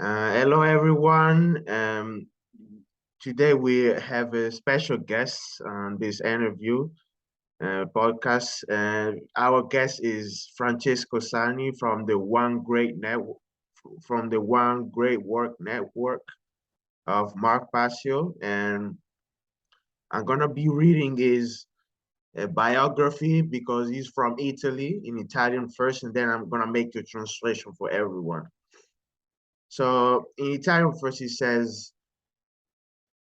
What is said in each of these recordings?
Hello, everyone. Today we have a special guest on this interview podcast. Our guest is Francesco Sani from the One Great Network, from the One Great Work Network of Mark Passio, and I'm gonna be reading his biography because he's from Italy in Italian first, and then I'm gonna make the translation for everyone. So in Italian first, he says.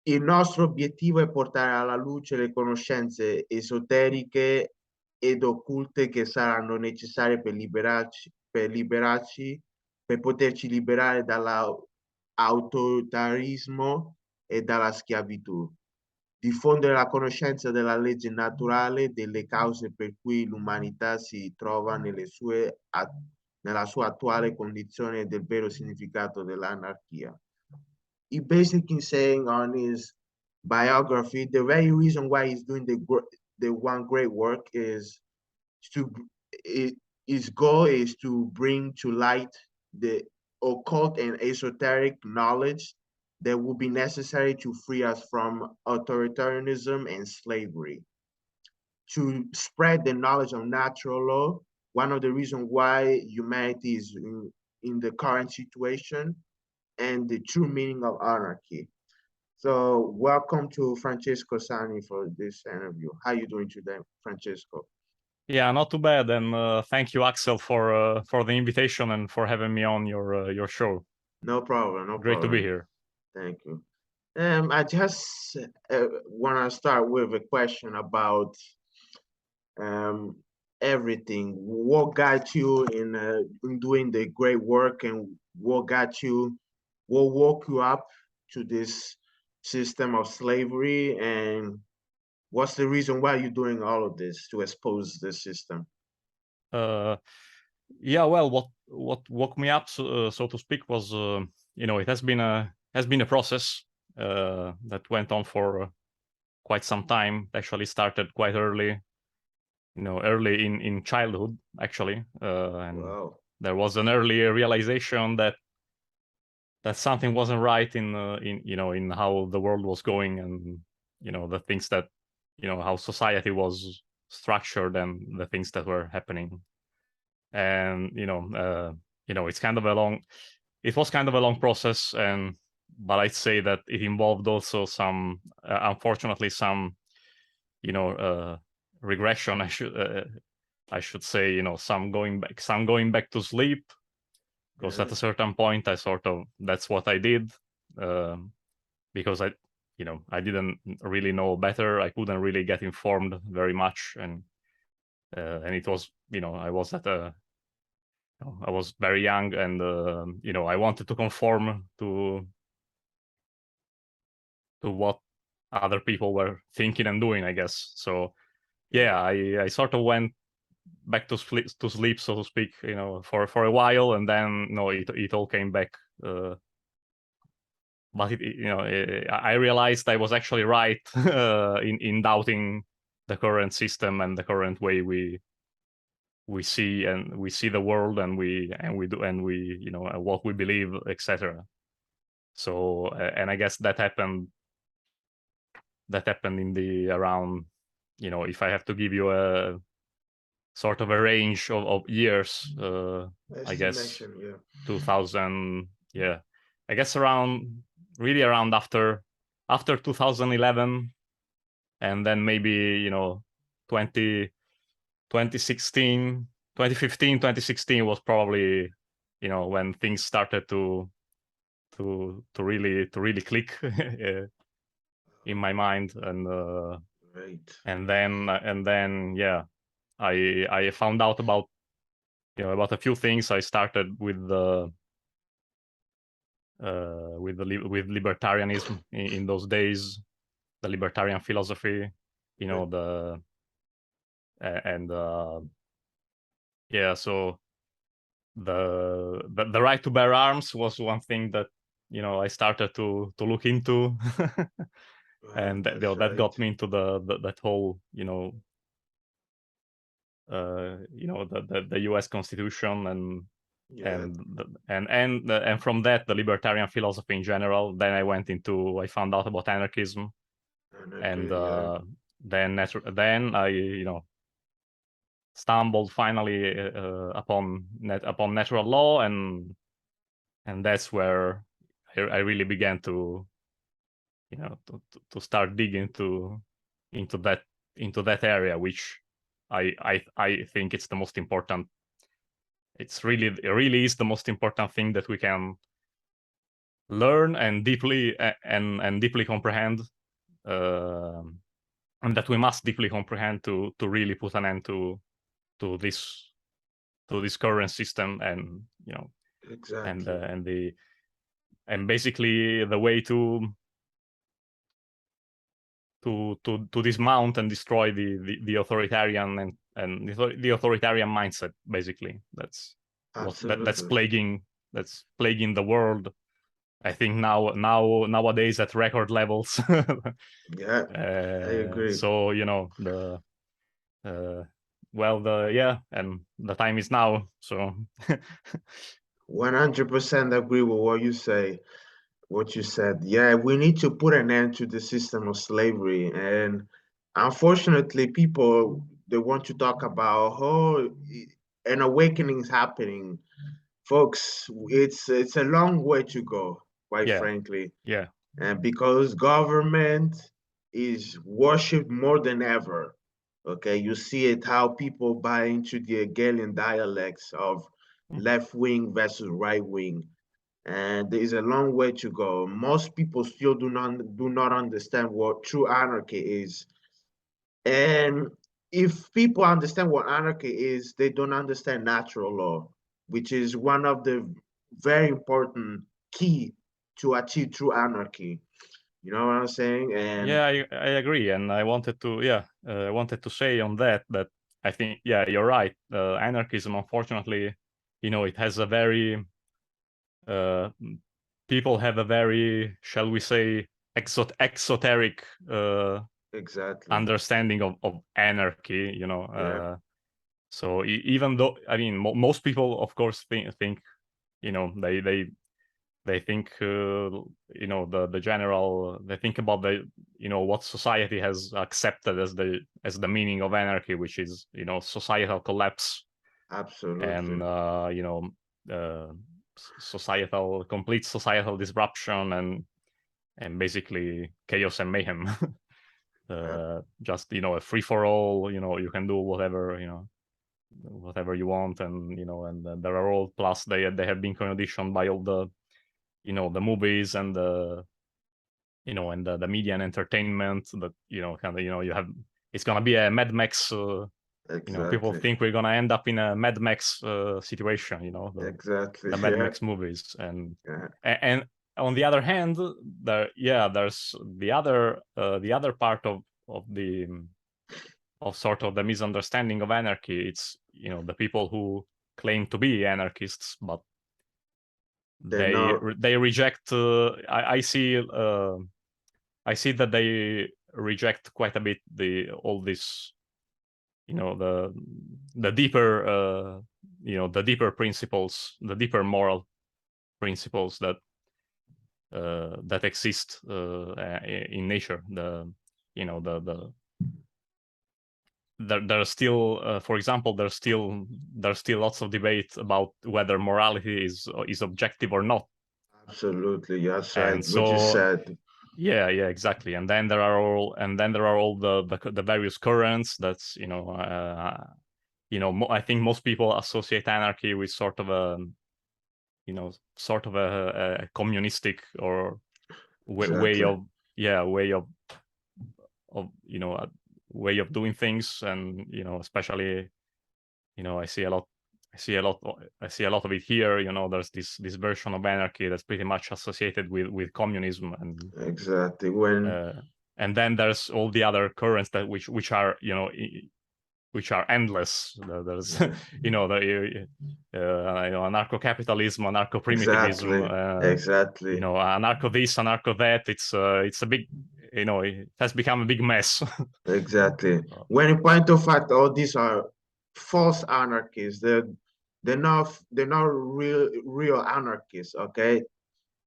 Il nostro obiettivo è portare alla luce le conoscenze esoteriche ed occulte che saranno necessarie per poterci liberare dall'autoritarismo e dalla schiavitù. Diffondere la conoscenza della legge naturale, delle cause per cui l'umanità si trova nella sua attuale condizione e del vero significato dell'anarchia. He basically saying on his biography, the very reason why he's doing the one great work is his goal is to bring to light the occult and esoteric knowledge that will be necessary to free us from authoritarianism and slavery. To spread the knowledge of natural law, one of the reasons why humanity is in the current situation, and the true meaning of anarchy. So welcome to Francesco Sani for this interview. How are you doing today, Francesco? Yeah, not too bad. And thank you, Axel, for the invitation and for having me on your show. No problem. No Great problem. to be here. Thank you. I just want to start with a question about everything. What got you in doing the great work, and what woke you up to this system of slavery, and what's the reason why you're doing all of this to expose the system? Yeah, well, what woke me up, so to speak, was it has been a process that went on for quite some time. Actually, started quite early, early in childhood, actually, and Wow. there was an early realization that something wasn't right in how the world was going, and the things that how society was structured and the things that were happening. And it was kind of a long process, but I'd say that it involved also some unfortunately some regression, I should say, some going back to sleep, because at a certain point that's what I did, because I didn't really know better. I couldn't really get informed very much, and it was, I was very young, and I wanted to conform to what other people were thinking and doing, I guess. So yeah, I sort of went back to sleep, so to speak, for a while, and then it all came back. But I realized I was actually right in doubting the current system and the current way we see the world, and we what we believe, etc. So and I guess that happened in the around, if I have to give you a sort of a range of years, I guess 2000, yeah, I guess around after 2011, and then maybe 2016, 2015, 2016 was probably when things started to really click in my mind, and right. and then yeah, I found out about a few things. I started with libertarianism in those days, the libertarian philosophy, yeah. So the right to bear arms was one thing that I started to look into, and that got me into that whole the U.S. Constitution, and Yeah. And from that, the libertarian philosophy in general. Then I found out about anarchism, and Anarchy, yeah. then I stumbled finally upon natural law, and that's where I really began to to start digging into that area, which I think it's the most important. It really is the most important thing that we can learn and deeply comprehend, uh, and that we must deeply comprehend to really put an end to this current system, and and Exactly. and the and basically the way to dismount and destroy the authoritarian and the authoritarian mindset. Basically, that's Absolutely. plaguing the world. I think nowadays at record levels. Yeah, I agree. So the well the yeah and the time is now. So 100% agree with what you say, what you said. Yeah, we need to put an end to the system of slavery. And unfortunately, people they want to talk about an awakening is happening. Folks, it's a long way to go, quite yeah, frankly. yeah, And because government is worshipped more than ever. Okay, you see it how people buy into the Hegelian dialects of left wing versus right wing, and there is a long way to go. Most people still do not understand what true anarchy is, and if people understand what anarchy is, they don't understand natural law, which is one of the very important key to achieve true anarchy. You know what I'm saying? And yeah. I agree, and I wanted to say on that I think, yeah, you're right. Anarchism, unfortunately, it has a very uh, people have a very, shall we say, exoteric exactly, understanding of anarchy. yeah, So even though, I mean, most people, of course, think they think the general, they think about what society has accepted as the meaning of anarchy, which is societal collapse, absolutely, and uh, complete societal disruption, and basically chaos and mayhem. yeah, Just a free for all. You can do whatever you want, and there are all, plus they have been conditioned by all the movies and the media and entertainment, that kind of you have, it's gonna be a Mad Max. People exactly, think we're gonna end up in a Mad Max situation. exactly, The Mad yeah, Max movies, yeah, and on the other hand, there's the other part of sort of the misunderstanding of anarchy. It's the people who claim to be anarchists, but they're they not they reject. I see that they reject quite a bit all this, the deeper, the deeper principles, the deeper moral principles that exist in nature. The there's still, for example, there's still lots of debate about whether morality is objective or not. absolutely. Yes, And right. What you so, said, yeah, exactly. And then there are all the various currents. That's I think most people associate anarchy with sort of a communistic or way exactly, of, yeah, way of doing things. And especially, I see a lot I see a lot I see a lot of it here. There's this version of anarchy that's pretty much associated with communism, exactly. When uh, and then there's all the other currents that which are which are endless. There's yeah, anarcho-capitalism, anarcho-primitivism, exactly, exactly, anarcho this, anarcho that. It's a big, it has become a big mess. exactly. Uh, When in point of fact, all these are false anarchies. they're not real anarchists. Okay,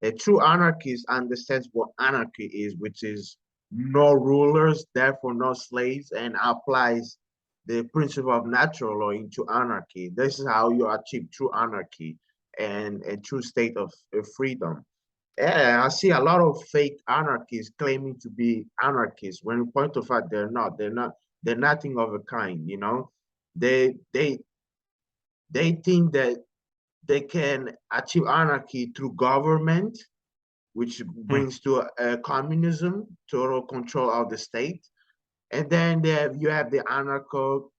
a true anarchist understands what anarchy is, which is no rulers, therefore no slaves, and applies the principle of natural law into anarchy. This is how you achieve true anarchy and a true state of freedom. Yeah, I see a lot of fake anarchists claiming to be anarchists when in point of fact they're not. They're not. They're nothing of a kind. You know, they they they think that they can achieve anarchy through government, which Hmm. brings to communism, total control of the state. And then you have the anarcho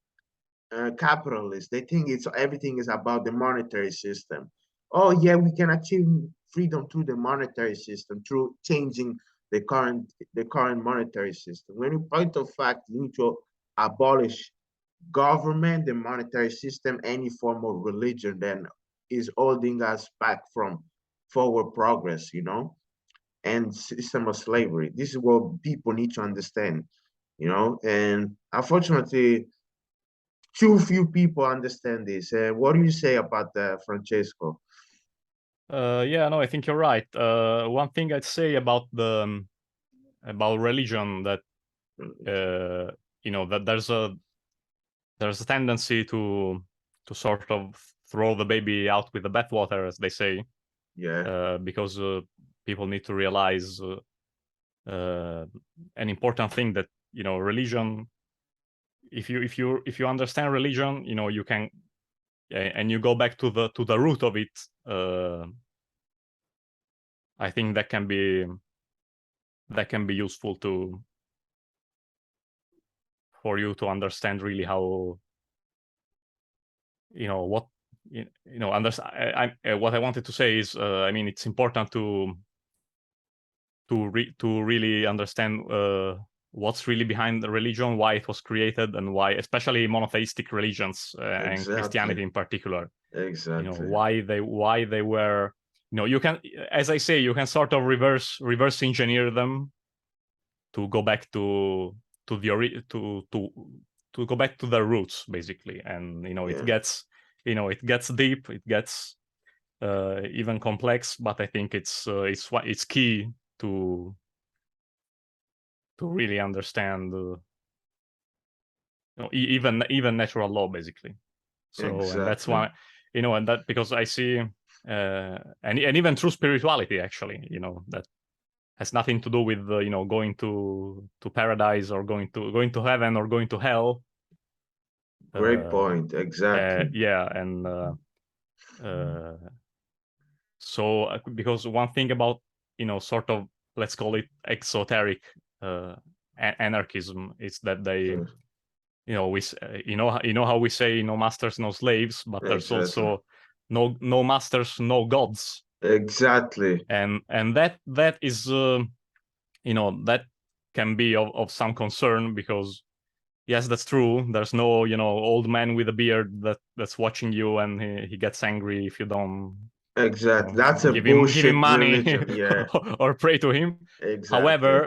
capitalists. They think it's everything is about the monetary system. Oh yeah, we can achieve freedom through the monetary system, through changing the current monetary system. When in point of fact, you need to abolish government, the monetary system, any form of religion, then is holding us back from forward progress, and system of slavery. This is what people need to understand, and unfortunately, too few people understand this. What do you say about that, Francesco? Yeah, no, I think you're right. One thing I'd say about about religion that that there's a tendency to sort of throw the baby out with the bathwater, as they say, Yeah, because people need to realize an important thing that religion. If you understand religion, you can and you go back to the root of it. I think that can be useful for you to understand really how what what I wanted to say is I mean it's important to really understand what's really behind the religion, why it was created, and why especially monotheistic religions and exactly, Christianity in particular, exactly. why they were, you can, as I say, you can sort of reverse engineer them to go back to the to go back to their roots basically, and it Yeah, gets deep, it gets even complex, but I think it's key to really understand even natural law basically. So, and that's exactly, why, and that because I see and even true spirituality actually, that has nothing to do with going to paradise or going to heaven or going to hell. great uh, point, exactly, yeah, and uh, so because one thing about sort of, let's call it exoteric uh, anarchism, is that they, yeah, how we say no masters no slaves, but there's exactly, also no masters no gods. exactly, And that is that can be of some concern, because yes, that's true, there's no old man with a beard that's watching you, and he gets angry if you don't exactly. That's a give him bullshit money religion. Yeah, or pray to him. exactly,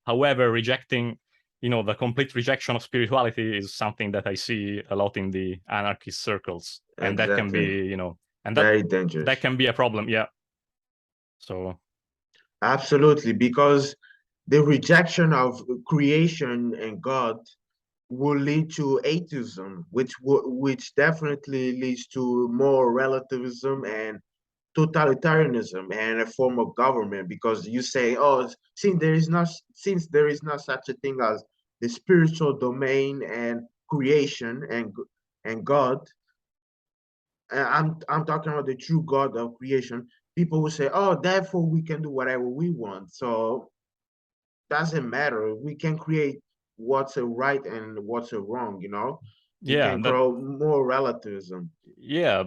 However, rejecting, the complete rejection of spirituality is something that I see a lot in the anarchist circles, and that can exactly. be, and Very that dangerous. can be a problem. Yeah. So Absolutely, because the rejection of creation and God will lead to atheism, which definitely leads to more relativism and totalitarianism and a form of government. Because you say, oh, since there is not such a thing as the spiritual domain and creation and God, I'm talking about the true God of creation. People will say, oh, therefore we can do whatever we want. So doesn't matter. We can create what's a right and what's a wrong. You yeah, can and that grow more relativism. yeah,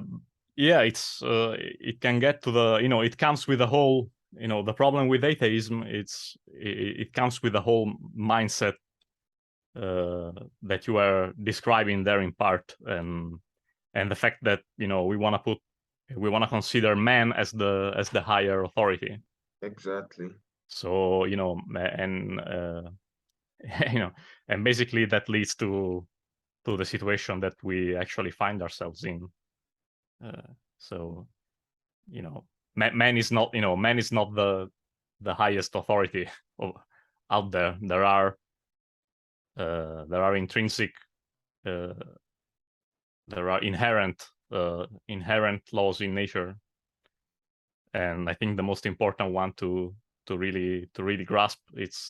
yeah, it can get to the, it comes with the whole, the problem with atheism. It comes with the whole mindset uh, that you are describing there in part, and the fact that we want to consider man as the higher authority. Exactly. So and you know and basically that leads to the situation that we actually find ourselves in. So man is not the highest authority out there. There are intrinsic, there are inherent laws in nature, and I think the most important one to really grasp it's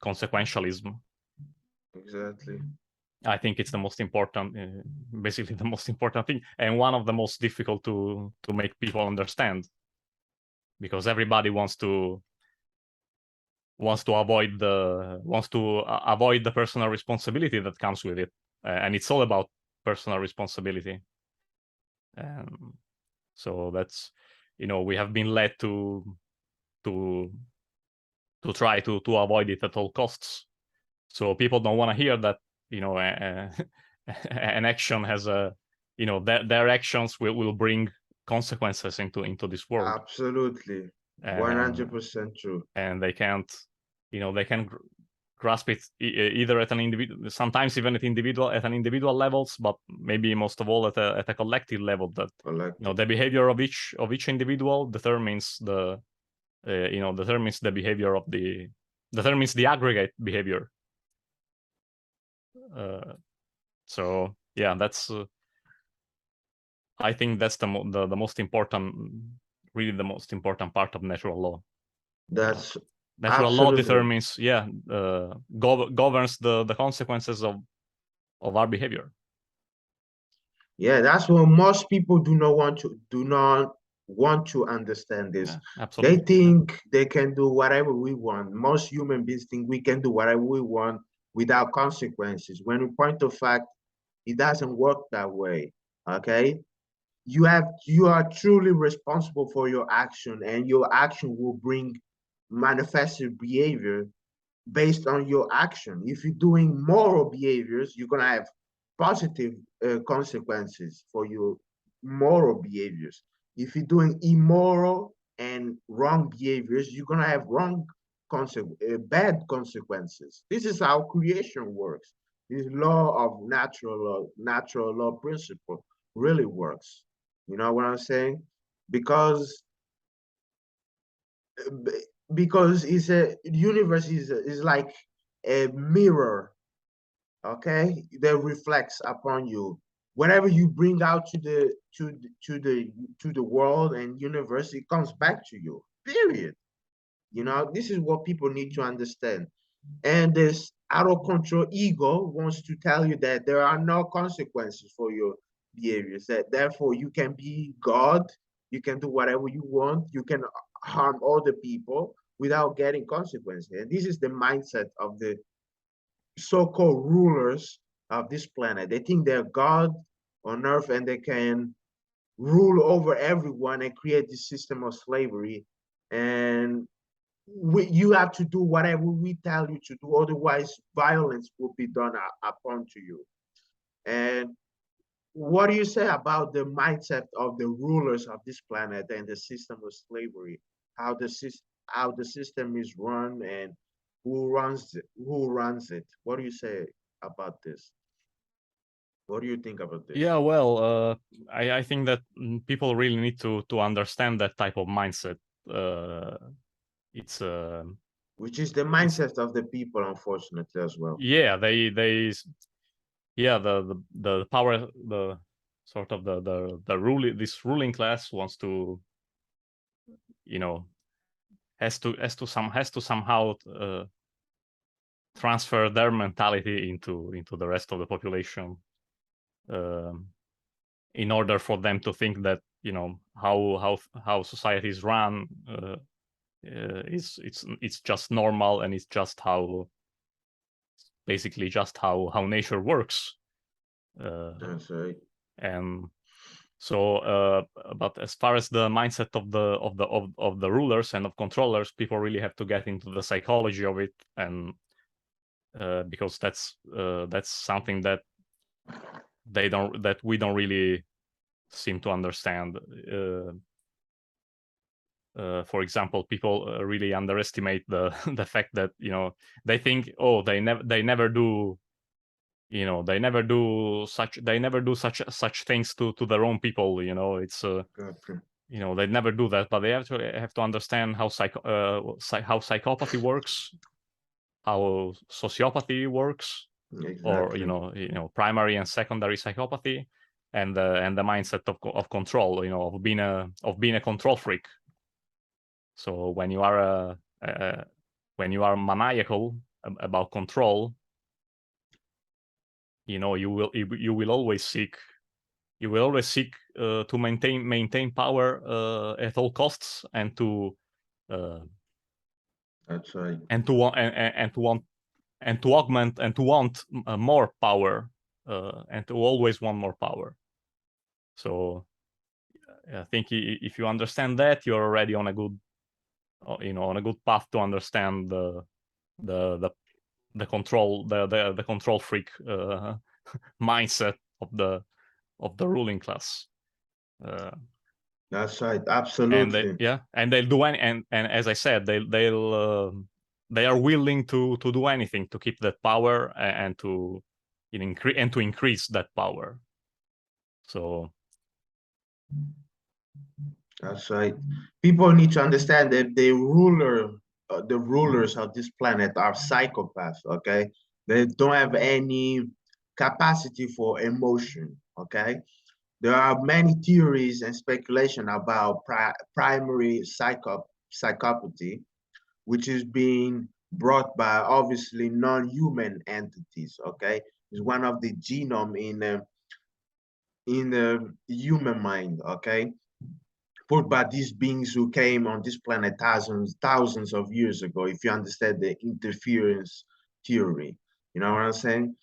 consequentialism. Exactly. I think it's the most important, basically the most important thing, and one of the most difficult to make people understand, because everybody wants to avoid the personal responsibility that comes with it, and it's all about personal responsibility. So that's, we have been led to try to avoid it at all costs. So people don't want to hear that, an action has their actions will bring consequences into this world. Absolutely. 100% true. And they can't, they can grasp it either at an individual, sometimes even at an individual levels, but maybe most of all at a collective level, that the behavior of each individual determines the behavior of determines the aggregate behavior. So yeah, that's I think that's the most important, really the most important part of natural law. That's natural law determines, governs the consequences of our behavior. Yeah, that's what most people do not want to understand this. Yeah, absolutely. They think they can do whatever we want. Most human beings think we can do whatever we want without consequences. When in point of fact, it doesn't work that way. Okay? You are truly responsible for your action, and your action will bring manifested behavior based on your action. If you're doing moral behaviors, you're gonna have positive consequences for your moral behaviors. If you're doing immoral and wrong behaviors, you're gonna have bad consequences. This is how creation works. This law of natural law principle really works. You know what I'm saying? Because it's a universe is like a mirror, okay, that reflects upon you. Whatever you bring out to the world and universe, it comes back to you, period. This is what people need to understand. And this out of control ego wants to tell you that there are no consequences for your behaviors, that therefore you can be God, you can do whatever you want, you can harm other people without getting consequences. And this is the mindset of the so-called rulers of this planet. They think they're God on earth and they can rule over everyone and create this system of slavery. And you have to do whatever we tell you to do, otherwise violence will be done upon to you. And what do you say about the mindset of the rulers of this planet and the system of slavery? How the system is run and who runs it? What do you say about this? What do you think about this? Yeah, well, I think that people really need to understand that type of mindset. It's which is the mindset of the people, unfortunately, as well. Yeah, the power, the sort of the ruling, this ruling class wants to, has to somehow transfer their mentality into the rest of the population, in order for them to think that how society is run, it's just normal, and it's just basically just how nature works. That's right. And so, but as far as the mindset of the rulers and of controllers, people really have to get into the psychology of it, and because that's something that we don't really seem to understand. For example, people really underestimate the the fact that they think, oh, they never do they never do such things to their own people. It's Okay. they never do that, but they actually have to understand how psychopathy works, how sociopathy works, or Exactly. primary and secondary psychopathy, and the mindset of control, of being a control freak. So when you are maniacal about control, you will always seek to maintain power at all costs, and to That's right. and to want and to augment and to want more power, and to always want more power. So I think if you understand that, you're already on a good path to understand the control freak mindset of the ruling class. That's right. And Absolutely. they'll do and as I said, they are willing to do anything to keep that power, and to increase that power. So That's right. People need to understand that the rulers of this planet are psychopaths, okay? They don't have any capacity for emotion, okay? There are many theories and speculation about primary psychopathy, which is being brought by obviously non-human entities, okay? It's one of the genome in the human mind, okay? Put by these beings who came on this planet thousands of years ago, if you understand the interference theory. You know what I'm saying?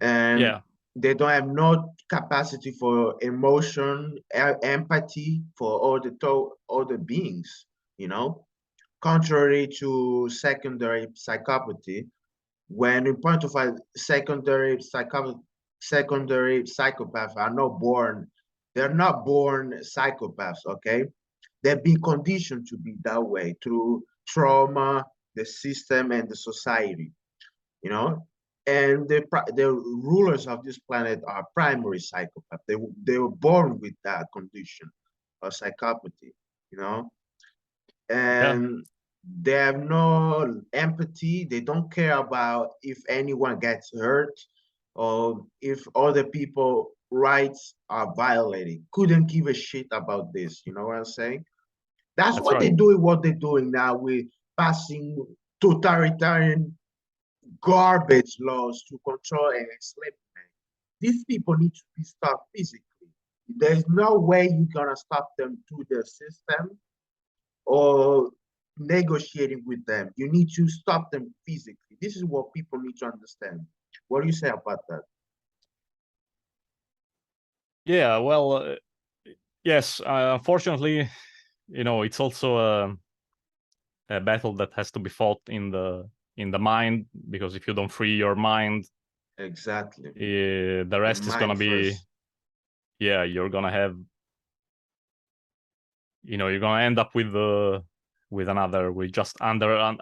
And yeah, they don't have no capacity for emotion, empathy for other beings, contrary to secondary psychopathy. When in point of fact, secondary psychopaths are not born, they're not born psychopaths, okay? They've been conditioned to be that way through trauma, the system, and the society, you know? And the rulers of this planet are primary psychopaths. They were born with that condition of psychopathy, you know? yeah, And they have no empathy. They don't care about if anyone gets hurt or if other people rights are violated. Couldn't give a shit about this. You know what I'm saying? That's that's what right. they're doing. What they're doing now with passing totalitarian garbage laws to control and enslave men. These people need to be stopped physically. There's no way you're gonna stop them through the system or negotiating with them. You need to stop them physically. This is what people need to understand. What do you say about that? Yeah, well, yes, unfortunately, it's also a battle that has to be fought in the mind, because if you don't free your mind, Exactly. the The rest is gonna mind be, first. yeah, you're gonna have, you're gonna end up with another, we just under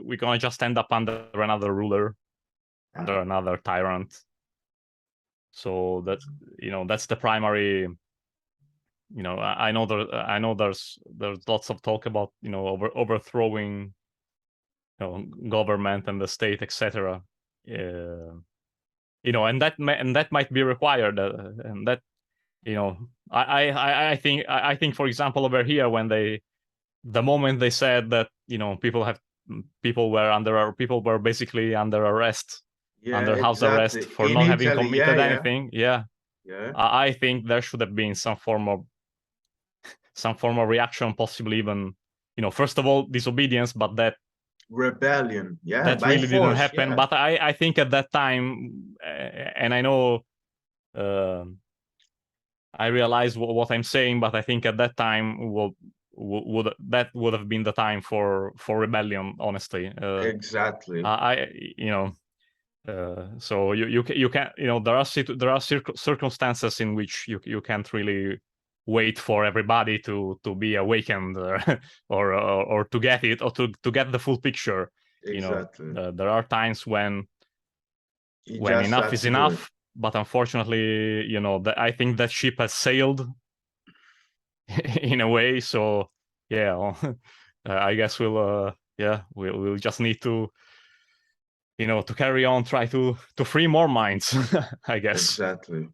we're gonna just end up under another ruler, under another tyrant. So that's the primary. I know there's lots of talk about overthrowing government and the state, etc. And that might be required, and that I think, for example, over here, when the moment they said that people were basically under arrest, Yeah, under house arrest, exactly. for In not having Italy, yeah, committed yeah, anything. Yeah, yeah. I think there should have been some form of reaction, possibly even, first of all, disobedience, but Rebellion, yeah, that by really didn't force, happen. yeah. But I think at that time, and I know, uh, I realize what I'm saying, but I think at that time would have been the time for rebellion. Honestly, Exactly, I so you can, there are circumstances in which you can't really wait for everybody to be awakened, or to get it, or to get the full picture. exactly. There are times when You when just enough have is to do it. enough. But unfortunately, I think that ship has sailed in a way. So yeah, I guess we'll just need to to carry on, try to free more minds. I guess. Exactly.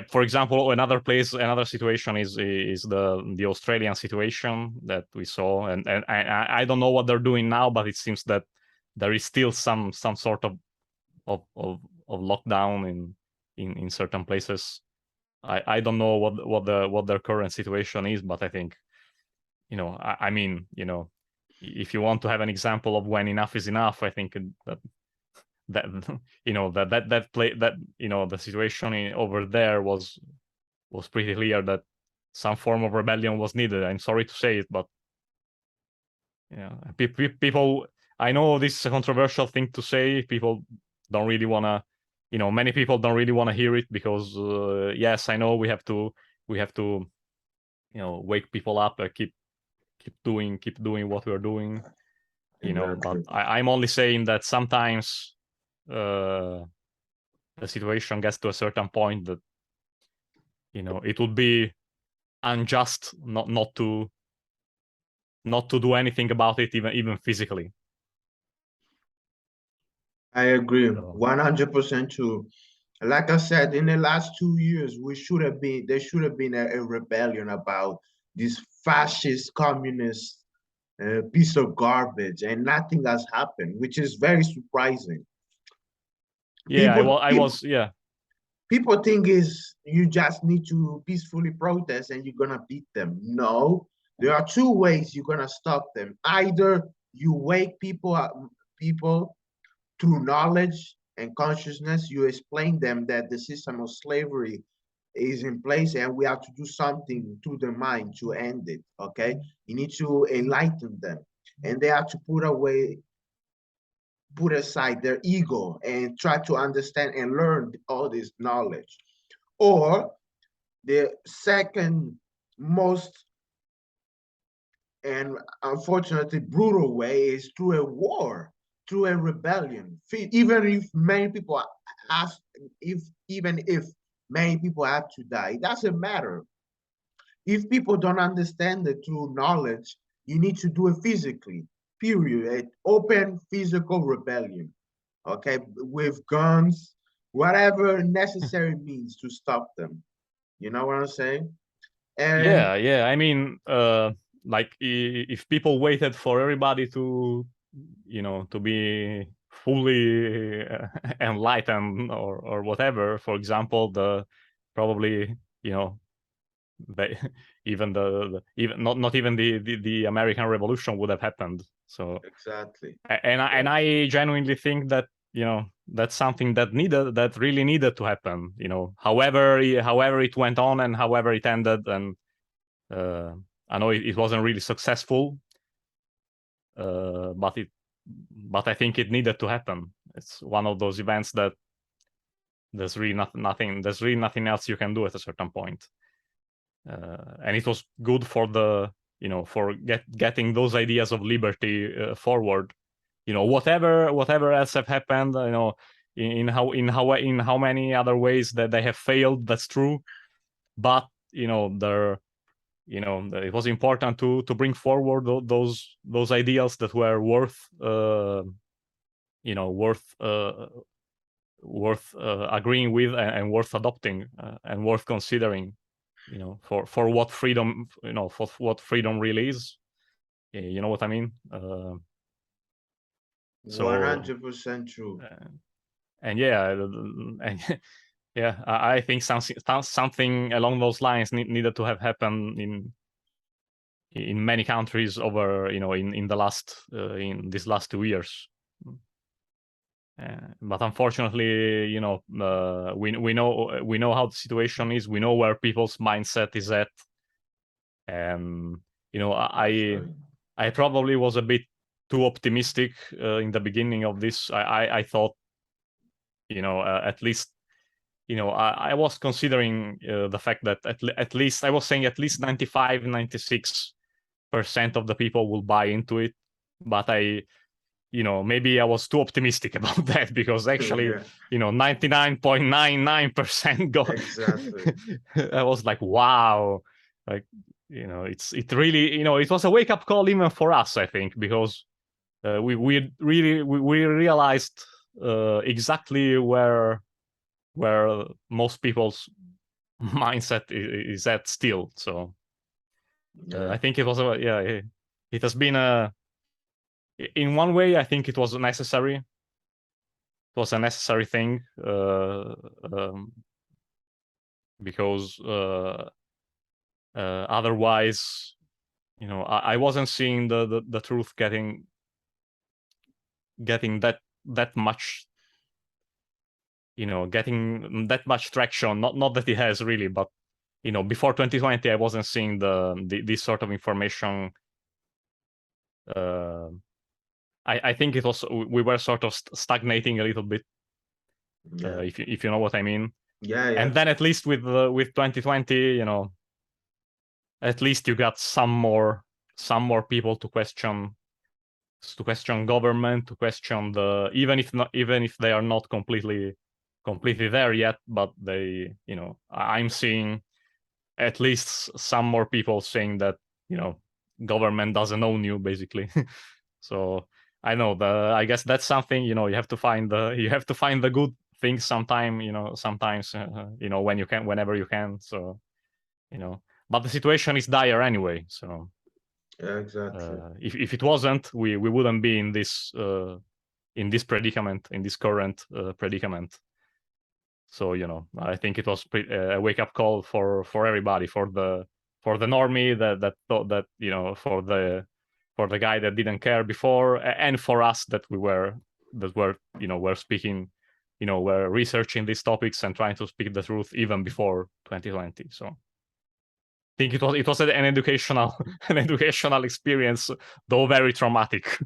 For example, another situation is the Australian situation that we saw, and I don't know what they're doing now, but it seems that there is still some sort of, of, of lockdown in certain places. I don't know what their current situation is, but I think I mean if you want to have an example of when enough is enough, I think that the situation over there was pretty clear that some form of rebellion was needed. I'm sorry to say it, but people. I know this is a controversial thing to say. People don't really want to. Many people don't really want to hear it because yes, I know we have to wake people up, keep doing what we're doing. But Exactly. I'm only saying that sometimes the situation gets to a certain point that it would be unjust not to do anything about it, even physically. I agree. So 100% true. Like I said, in the last 2 years, there should have been a rebellion about this fascist communist piece of garbage, and nothing has happened, which is very surprising. yeah, People, I people, was yeah. people think is you just need to peacefully protest and you're gonna beat them. No, there are two ways you're gonna stop them. Either you wake people up, people through knowledge and consciousness, you explain them that the system of slavery is in place and we have to do something through the mind to end it. Okay, you need to enlighten them, and they have to put aside their ego and try to understand and learn all this knowledge. Or the second most and unfortunately brutal way is through a war, through a rebellion. Even if many people have, if even if many people have to die, it doesn't matter. If people don't understand it through knowledge, you need to do it physically. Period. An open physical rebellion. Okay, with guns, whatever necessary means to stop them. You know what I'm saying? And Yeah, I mean, like if people waited for everybody to to be fully enlightened or whatever, for example, the probably they even even not even the American Revolution would have happened. So exactly. and Yes. I genuinely think that that's something that really needed to happen. However it went on and however it ended, and uh, I know it wasn't really successful, but I think it needed to happen. It's one of those events that there's really nothing else you can do at a certain point. And it was good for the for getting those ideas of liberty forward. Whatever else have happened, in how many other ways that they have failed, that's true. But there it was important to bring forward those ideals that were worth worth agreeing with, and worth adopting, and worth considering, for what freedom for what freedom really is. You know what I mean? So 100% true. and yeah, and yeah, I think something along those lines needed to have happened in many countries over in the last in these last 2 years. But unfortunately, we know how the situation is. We know where people's mindset is at, and That's I right. I probably was a bit too optimistic in the beginning of this. I thought at least I was considering the fact that at least I was saying at least 95, 96% of the people will buy into it, but maybe I was too optimistic about that, because actually, Yeah, 99.99% go. exactly. I was like, wow, like, it really, it was a wake up call even for us, I think, because we realized exactly where most people's mindset is at still. So Yeah, I think it was it has been in one way, I think it was necessary. It was a necessary thing, because otherwise, I wasn't seeing the truth getting that much, getting that much traction. Not that it has really, but before 2020, I wasn't seeing this sort of information. Uh, I think it was, we were sort of stagnating a little bit, yeah, if you know what I mean. yeah, yeah, And then at least with 2020, at least you got some more people to question government, to question even if they are not completely there yet, but they, I'm seeing at least some more people saying that, government doesn't own you, basically. So I know, I guess that's something, you have to find the good things sometime, sometimes, whenever you can. So, but the situation is dire anyway. So yeah, exactly. if it wasn't, we wouldn't be in this predicament, in this current predicament. So I think it was a wake up call for everybody, for the normie that thought that, for the guy that didn't care before, and for us that were speaking, were researching these topics and trying to speak the truth even before 2020. So I think it was an educational an educational experience, though very traumatic.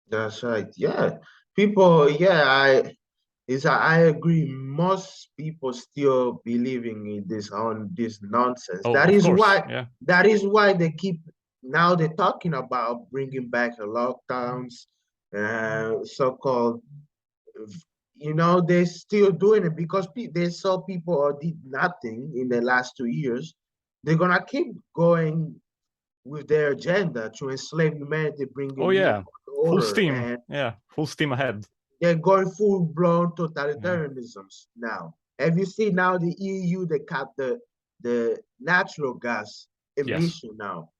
That's right. Yeah, people. Yeah, I agree. Most people still believing in this nonsense. Oh, That of is course, why. yeah. That is why they keep now. They're talking about bringing back the lockdowns, so-called. They're still doing it because they saw people did nothing in the last 2 years. They're gonna keep going with their agenda to enslave humanity, Oh bringing new yeah, full order, steam. and Yeah, full steam ahead. they're going full-blown Yeah. totalitarianisms now. Have you seen now the EU, they cut the natural gas Yes. emission now?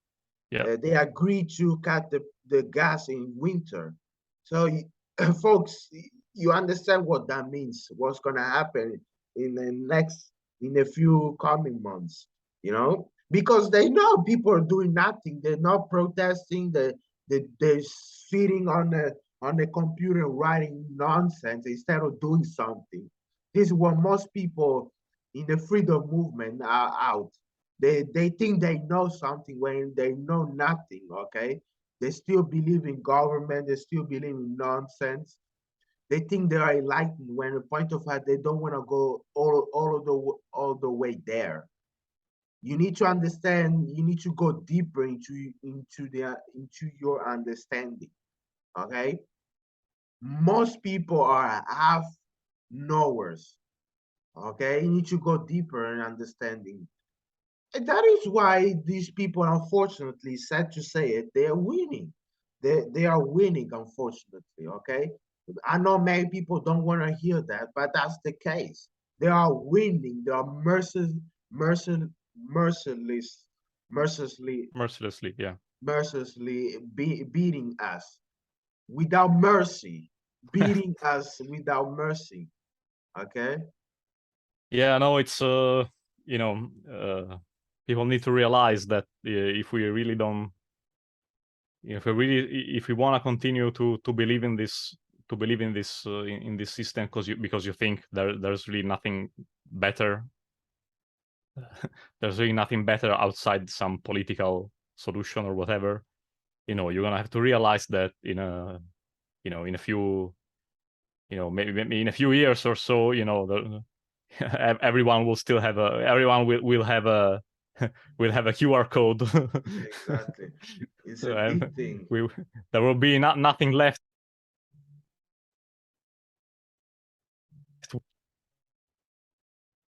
Yeah. They agreed to cut the gas in winter. So, folks, you understand what that means, what's going to happen in a few coming months, because they know people are doing nothing. They're not protesting. They're sitting on the computer writing nonsense instead of doing something. This is what most people in the freedom movement are out. They think they know something when they know nothing, okay? They still believe in government, they still believe in nonsense. They think they are enlightened when in point of fact they don't want to go all the way there. You need to understand, you need to go deeper into your understanding. Okay? Most people are half knowers. Okay, you need to go deeper in understanding. And that is why these people, unfortunately, sad to say it, they are winning. They are winning, unfortunately. Okay, I know many people don't want to hear that, but that's the case. They are winning. They are mercil, merciless, mercilessly, Mercilessly. Yeah. beating us without mercy, beating us without mercy. Okay. Yeah. No, it's you know, people need to realize that if we really don't, if we want to continue to believe in this, in this system, because you think there's really nothing better, there's really nothing better outside some political solution or whatever. You're gonna have to realize that in a few, maybe in a few years or so, everyone will still have everyone will have a will have a QR code. Exactly. It's a and big thing. there will be nothing left.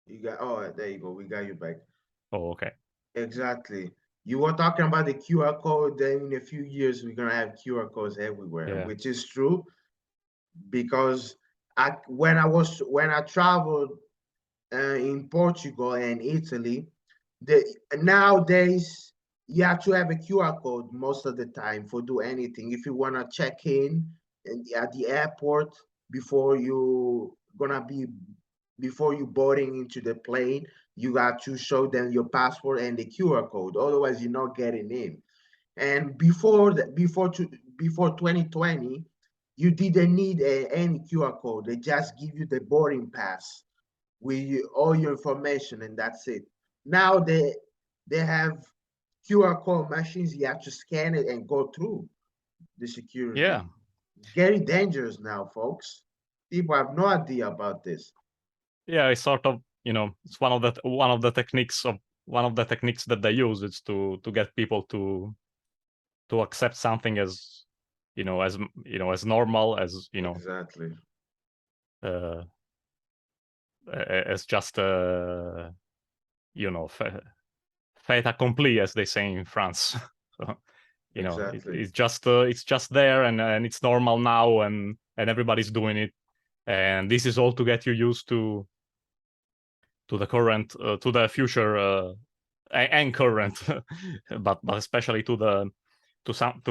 You got, oh, there you go. We got you back. Oh, okay. Exactly. You were talking about the QR code. Then in a few years, we're gonna have QR codes everywhere, Yeah. which is true because when I traveled in Portugal and Italy, the nowadays you have to have a QR code most of the time for do anything. If you wanna check in at the airport before you gonna be before you boarding into the plane, you got to show them your passport and the QR code. Otherwise, you're not getting in. And before 2020, you didn't need any QR code. They just give you the boarding pass with all your information, and that's it. Now they have QR code machines. You have to scan it and go through the security. Yeah. It's getting dangerous now, folks. People have no idea about this. Yeah, it's sort of, it's one of the techniques that they use is to get people to accept something as as normal, as Exactly. uh, as just fait accompli, as they say in France. So, Exactly. it's just there, and it's normal now, and everybody's doing it, and this is all to get you used to the current, to the future, and current, but especially to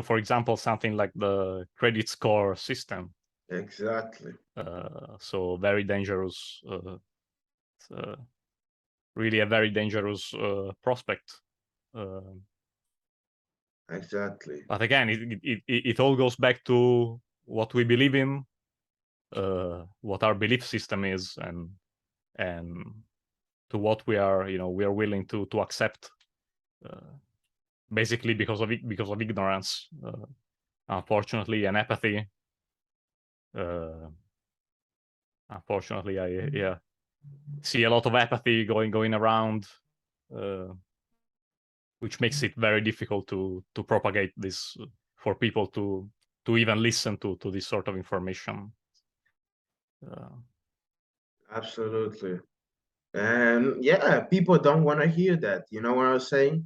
for example something like the credit score system. Exactly. So very dangerous, uh, really a very dangerous prospect. Exactly. But again, it all goes back to what we believe in, what our belief system is, and to what we are willing to accept, basically because of ignorance, unfortunately, and apathy. Uh, Unfortunately, I see a lot of apathy going around, uh, which makes it very difficult to propagate this, for people to even listen to this sort of information. Uh, Absolutely. And yeah, people don't want to hear that. You know what I'm saying?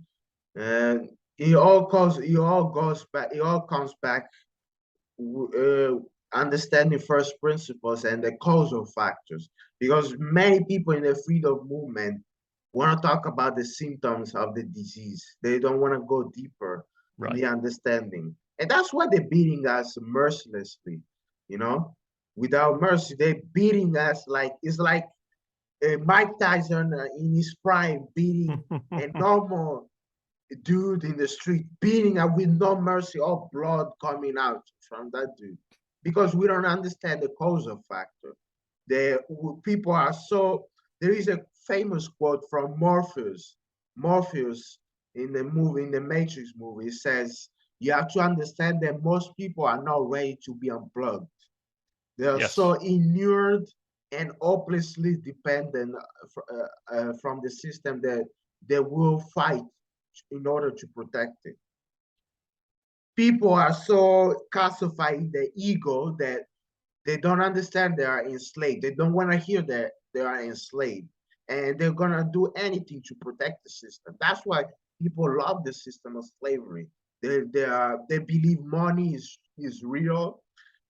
And it all comes back uh, understanding first principles and the causal factors. Because many people in the freedom movement want to talk about the symptoms of the disease. They don't want to go deeper in right. the understanding. And that's why they're beating us mercilessly, you know? Without mercy, they're beating us like it's like Mike Tyson in his prime beating a normal dude in the street, beating up with no mercy, all blood coming out from that dude, because we don't understand the causal factor. The people are so. There is a famous quote from Morpheus. Morpheus in the movie, in the Matrix movie, it says, "You have to understand that most people are not ready to be unplugged. They are so Yes. inured and hopelessly dependent from the system that they will fight in order to protect it. People are so calcified in their ego that they don't understand they are enslaved. They don't want to hear that they are enslaved. And they're going to do anything to protect the system. That's why people love the system of slavery. They believe money is real.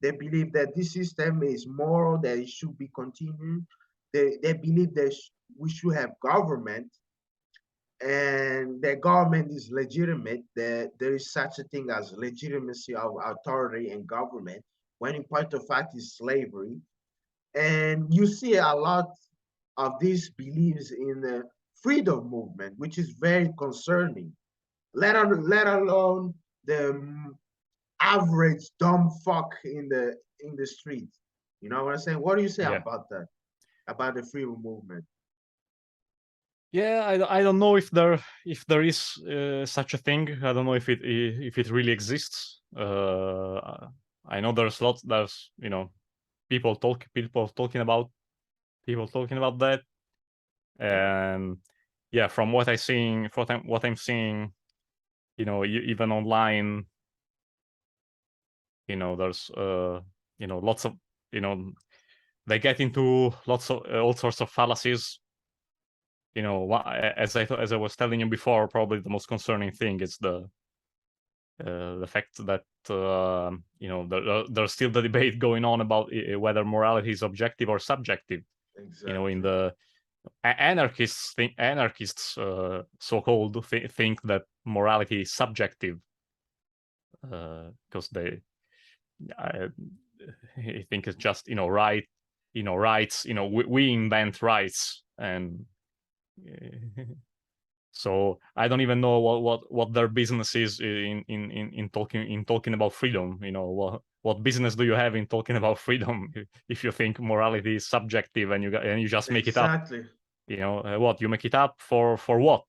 They believe that this system is moral, that it should be continued. They believe that we should have government, and the government is legitimate, that there is such a thing as legitimacy of authority and government, when in point of fact is slavery. And you see a lot of these beliefs in the freedom movement, which is very concerning, let alone the average dumb fuck in the street. You know what I'm saying? What do you say Yeah. about that? About the freedom movement? Yeah, I don't know if there is such a thing. I don't know if it really exists. I know there's people talking about that, and yeah, from what I'm seeing, even online, there's lots of, they get into lots of all sorts of fallacies. As I was telling you before, probably the most concerning thing is the fact that there's still the debate going on about whether morality is objective or subjective. Exactly. In the anarchists so-called think that morality is subjective, because I think it's just right, rights. We invent rights, and so I don't even know what their business is in talking about freedom. What business do you have in talking about freedom if you think morality is subjective and you just make it up? Exactly. What you make it up for what?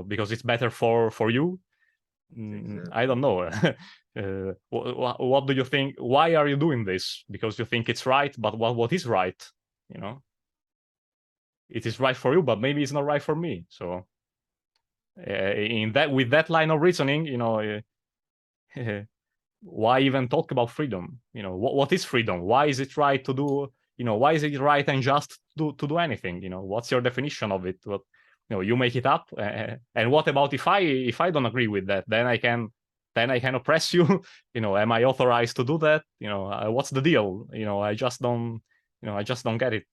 Because it's better for you. Exactly. I don't know. What do you think? Why are you doing this? Because you think it's right, but what is right? It is right for you, but maybe it's not right for me. So with that line of reasoning, why even talk about freedom? What is freedom? Why is it right to do? Why is it right and just to do anything? What's your definition of it? What you make it up. And what about if I don't agree with that? Then I can oppress you. Am I authorized to do that? What's the deal? I just don't get it.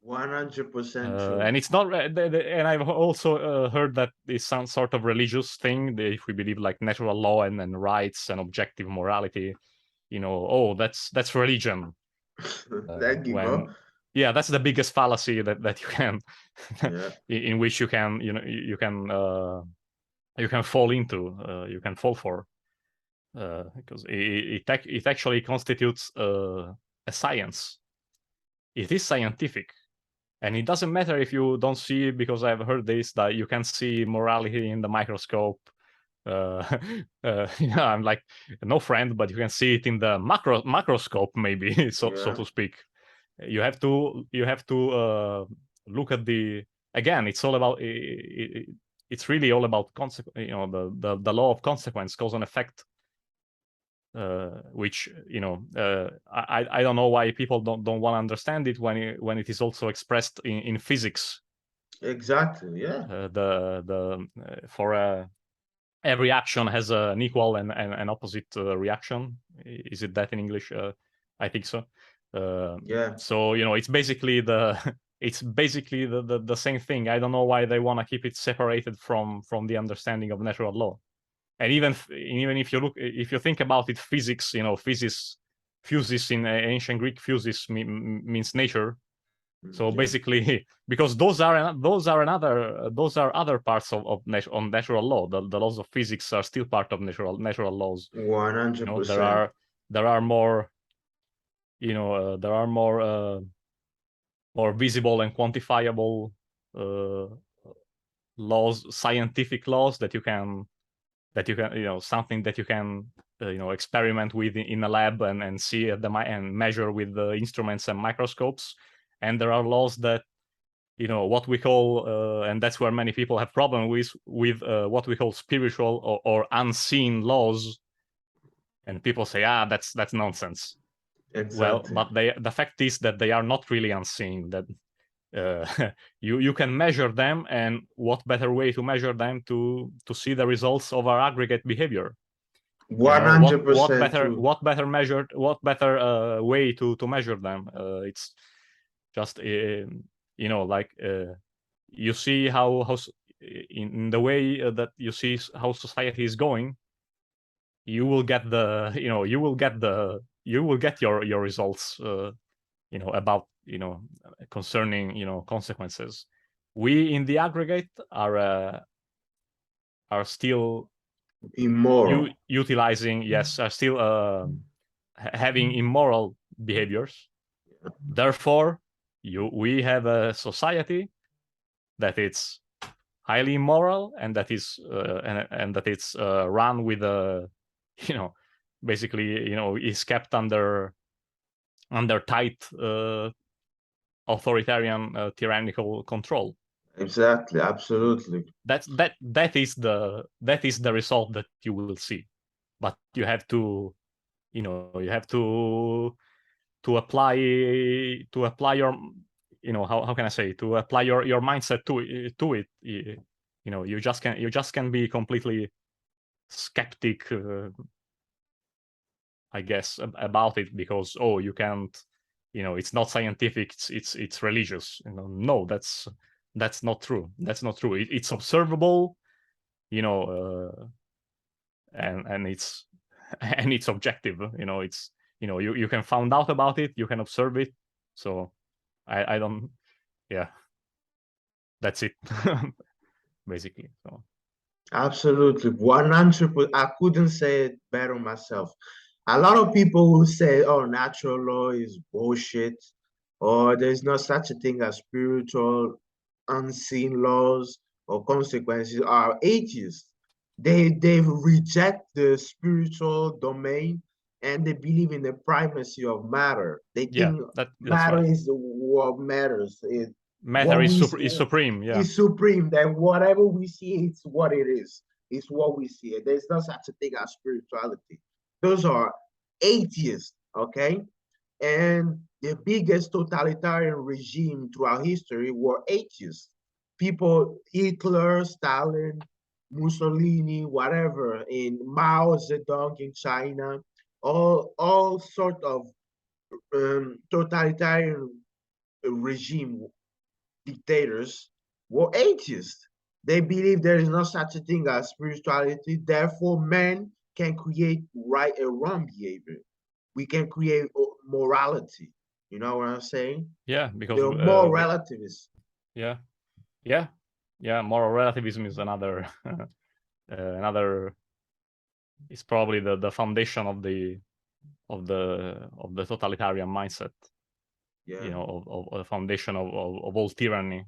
100% true. And it's not, and I've also heard that it's some sort of religious thing. If we believe like natural law and rights and objective morality, that's religion. Thank you, bro. Yeah, that's the biggest fallacy that you can, Yeah. in which you can, you can fall into, you can fall for, because it actually constitutes a science. It is scientific. And it doesn't matter if you don't see, because I've heard this, that you can see morality in the microscope. I'm like no friend, but you can see it in the macroscope, maybe, so to speak. You have to look at again. It's all about it's really all about the law of consequence, cause and effect. Which I don't know why people don't want to understand it when it is also expressed in physics. Exactly. Yeah. For every action has an equal and an opposite reaction. Is it that in English? I think so. Yeah. So it's basically the same thing. I don't know why they want to keep it separated from the understanding of natural law. And even if you think about it, physics, physis in ancient Greek, physis means nature. So basically, because those are other parts of natural law. The laws of physics are still part of natural laws. 100%. There are more, more visible and quantifiable laws, scientific laws that you can something that you can experiment with in a lab and see and measure with the instruments and microscopes. And there are laws that what we call and that's where many people have problem with what we call spiritual or unseen laws. And people say, that's nonsense. Exactly. Well, but the fact is that they are not really unseen. That you can measure them, and what better way to measure them to see the results of our aggregate behavior? 100% what better way to measure them? It's just like you see how in the way that you see how society is going, you will get your results about concerning consequences. We in the aggregate are still immoral. Utilizing, yes, are still having immoral behaviors. Therefore, we have a society that it's highly immoral and that is and that it's run with a basically is kept under tight authoritarian tyrannical control. Exactly, absolutely. That is the result that you will see. But you have to, you have to apply your, how can I say, to apply your mindset to it. You just can be completely skeptic, I guess, about it, because, oh, you can't, it's not scientific, it's religious. No, that's not true. That's not true. It's observable, you know, and it's and it's objective. It's, you can find out about it, you can observe it. So I don't, yeah, that's it. Basically. So Absolutely. 100%. I couldn't say it better myself. A lot of people will say, oh, natural law is bullshit, or there's no such a thing as spiritual, unseen laws or consequences, are atheists. They reject the spiritual domain and they believe in the primacy of matter. They yeah, think that's matter right. is what matters. Matter What is we is supreme. Yeah. is supreme. That whatever we see, it's what it is. It's what we see. There's no such a thing as spirituality. Those are atheists, okay? And the biggest totalitarian regime throughout history were atheists. People, Hitler, Stalin, Mussolini, whatever, in Mao Zedong in China, all sort of totalitarian regime dictators were atheists. They believe there is no such a thing as spirituality. Therefore, man can create right and wrong behavior. We can create morality. You know what I'm saying? Yeah, because They're more relativists. yeah, yeah, yeah. Moral relativism is another another. It's probably the foundation of the totalitarian mindset. Yeah, Of the foundation of all tyranny.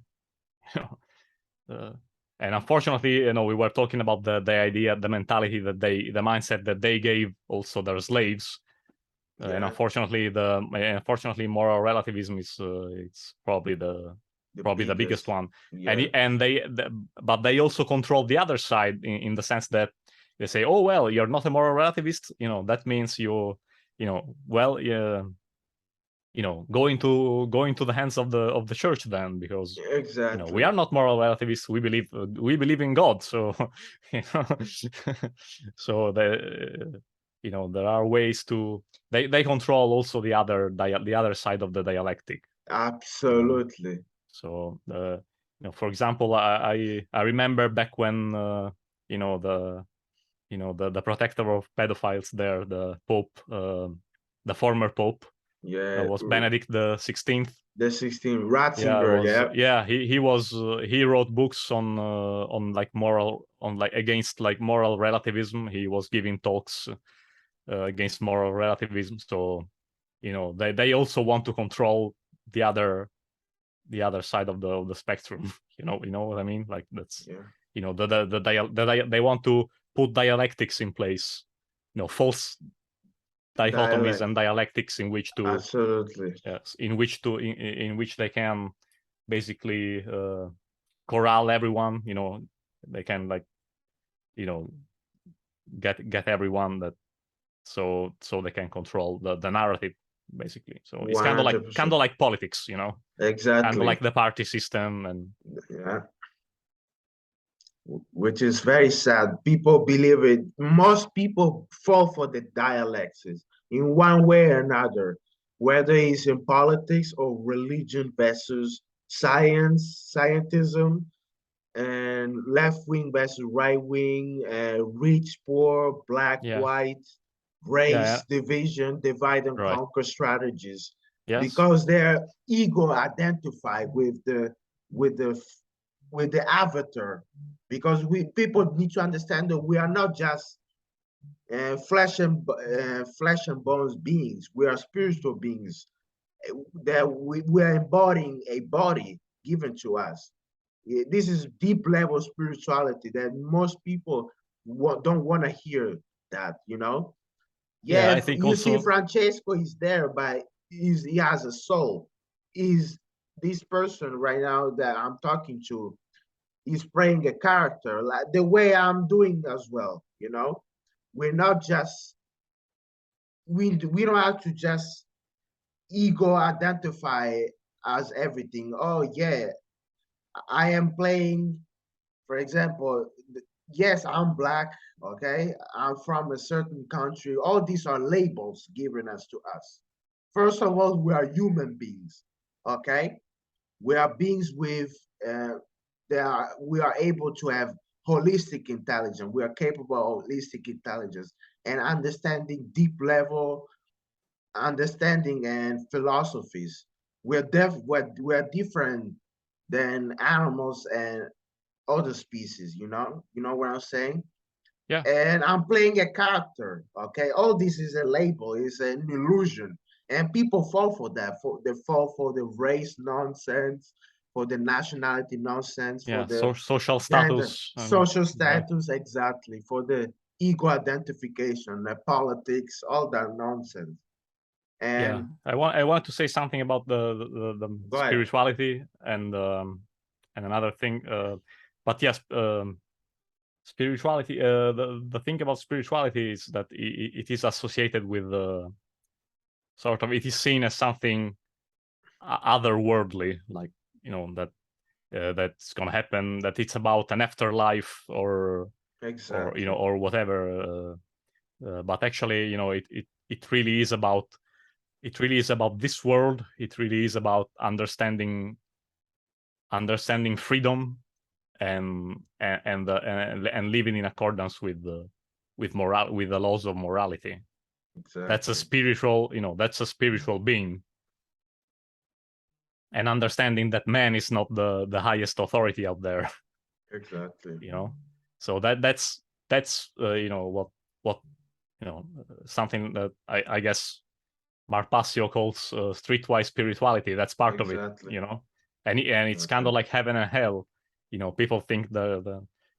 You know, and unfortunately, we were talking about the idea, the mentality the mindset that they gave also their slaves. And yeah. unfortunately, moral relativism is it's probably the The biggest biggest. one. Yeah, But they also control the other side in the sense that they say, oh well, you're not a moral relativist. That means well, yeah, go into the hands of the church then, because we exactly. are not moral relativists. We believe in God. So so there are ways to, they control also the other side of the dialectic. you know Absolutely. so for example, I remember back when the the protector of pedophiles there, the Pope, the former Pope, Yeah. was Benedict the 16th. The 16 Yeah, Ratzinger. was Yeah. yeah he wrote books on like moral, on like against like moral relativism. He was giving talks against moral relativism. So they also want to control the other side of the spectrum. You know what I mean? Like, that's, Yeah. they want to put dialectics in place, false dichotomies Dialect. and dialectics in which to, Absolutely. yes, in which they can basically corral everyone. They can, like, you know get everyone, that, so they can control the narrative, basically. So it's kind of like 100%. politics, kind of Exactly. like the party system. And Yeah. Which is very sad. People believe it. Most people fall for the dialects in one way or another, whether it's in politics or religion versus science, scientism, and left wing versus right wing, rich, poor, black, yeah, white, yeah, yeah, race, division, divide and right, conquer strategies, yes, because their ego identify with the with the avatar. Because we people need to understand that we are not just flesh and bones beings. We are spiritual beings. That we are embodying a body given to us. This is deep level spirituality that most people don't want to hear that, you know. yeah. Yeah, I think you see also, Francesco is there, but he has a soul. Is this person right now that I'm talking to is playing a character like the way I'm doing as well. We're not just we don't have to just ego identify as everything. Oh yeah, I am playing, for example, yes, I'm black, okay? I'm from a certain country. All these are labels given us to us. First of all, we are human beings, okay? We are beings with, uh, we are able to have holistic intelligence. We are capable of holistic intelligence and understanding deep level understanding and philosophies. We're different than animals and other species, You know what I'm saying? Yeah, And I'm playing a character, okay? All this is a label, it's an illusion. And people fall for that. They fall for the race nonsense, for the nationality nonsense, for yeah. the Social gender, status. social Yeah, status, exactly, for the ego identification, the politics, all that nonsense. yeah. And I want to say something about the go ahead. spirituality and another thing. But yes, spirituality. The thing about spirituality is that it is associated with sort of, it is seen as something otherworldly, like, that that's gonna happen, that it's about an afterlife, or Exactly. or whatever. But actually, it really is about, this world. It really is about understanding freedom, and living in accordance with the laws of morality. That's a Exactly. spiritual, that's a spiritual being, and understanding that man is not the highest authority out there. Exactly. you know so that's what something that I guess Marpasio calls streetwise spirituality. That's part of it. Exactly. And it's kind of Exactly. like heaven and hell. People think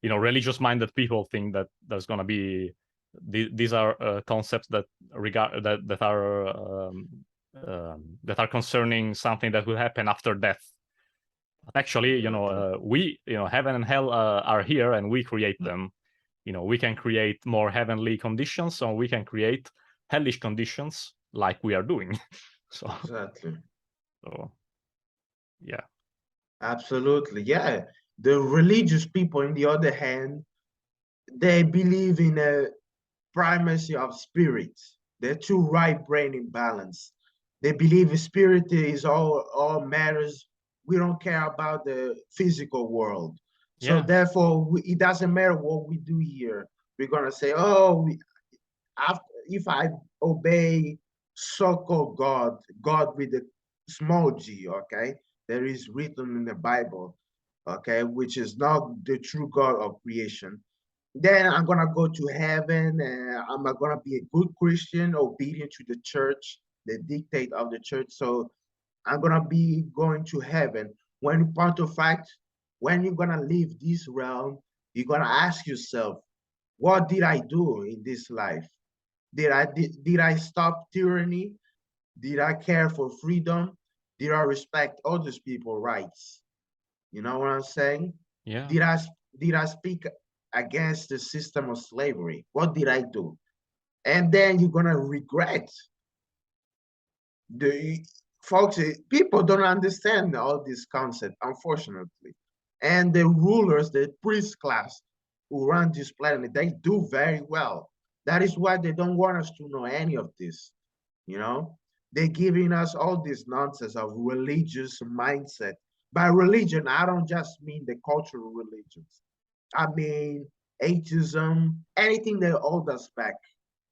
religious minded people think that there's going to be, these are concepts that regard that are concerning something that will happen after death. But actually, Exactly. we, heaven and hell are here, and we create them. We can create more heavenly conditions, or we can create hellish conditions, like we are doing. so Exactly. so yeah. Absolutely. Yeah. The religious people, on the other hand, they believe in a primacy of spirit. They're two right brain imbalance. They believe spirit is all matters. We don't care about the physical world. So Yeah, therefore, it doesn't matter what we do here. We're gonna say, oh, if I obey so-called God, God with a small g, okay, there is written in the Bible, okay, which is not the true God of creation, then I'm gonna go to heaven and I'm gonna be a good Christian, obedient to the church, the dictate of the church. So I'm gonna be going to heaven. When in point of fact, when you're gonna leave this realm, you're gonna ask yourself, what did I do in this life? Did I stop tyranny? Did I care for freedom? Did I respect others people's rights? You know what I'm saying? yeah, Did I did I speak against the system of slavery? What did I do? And then you're gonna regret. The folks, people don't understand all this concept, unfortunately. And the rulers, the priest class who run this planet, they do very well. That is why they don't want us to know any of this. You know, they're giving us all this nonsense of religious mindset. By religion, I don't just mean the cultural religions. I mean atheism, anything that holds us back,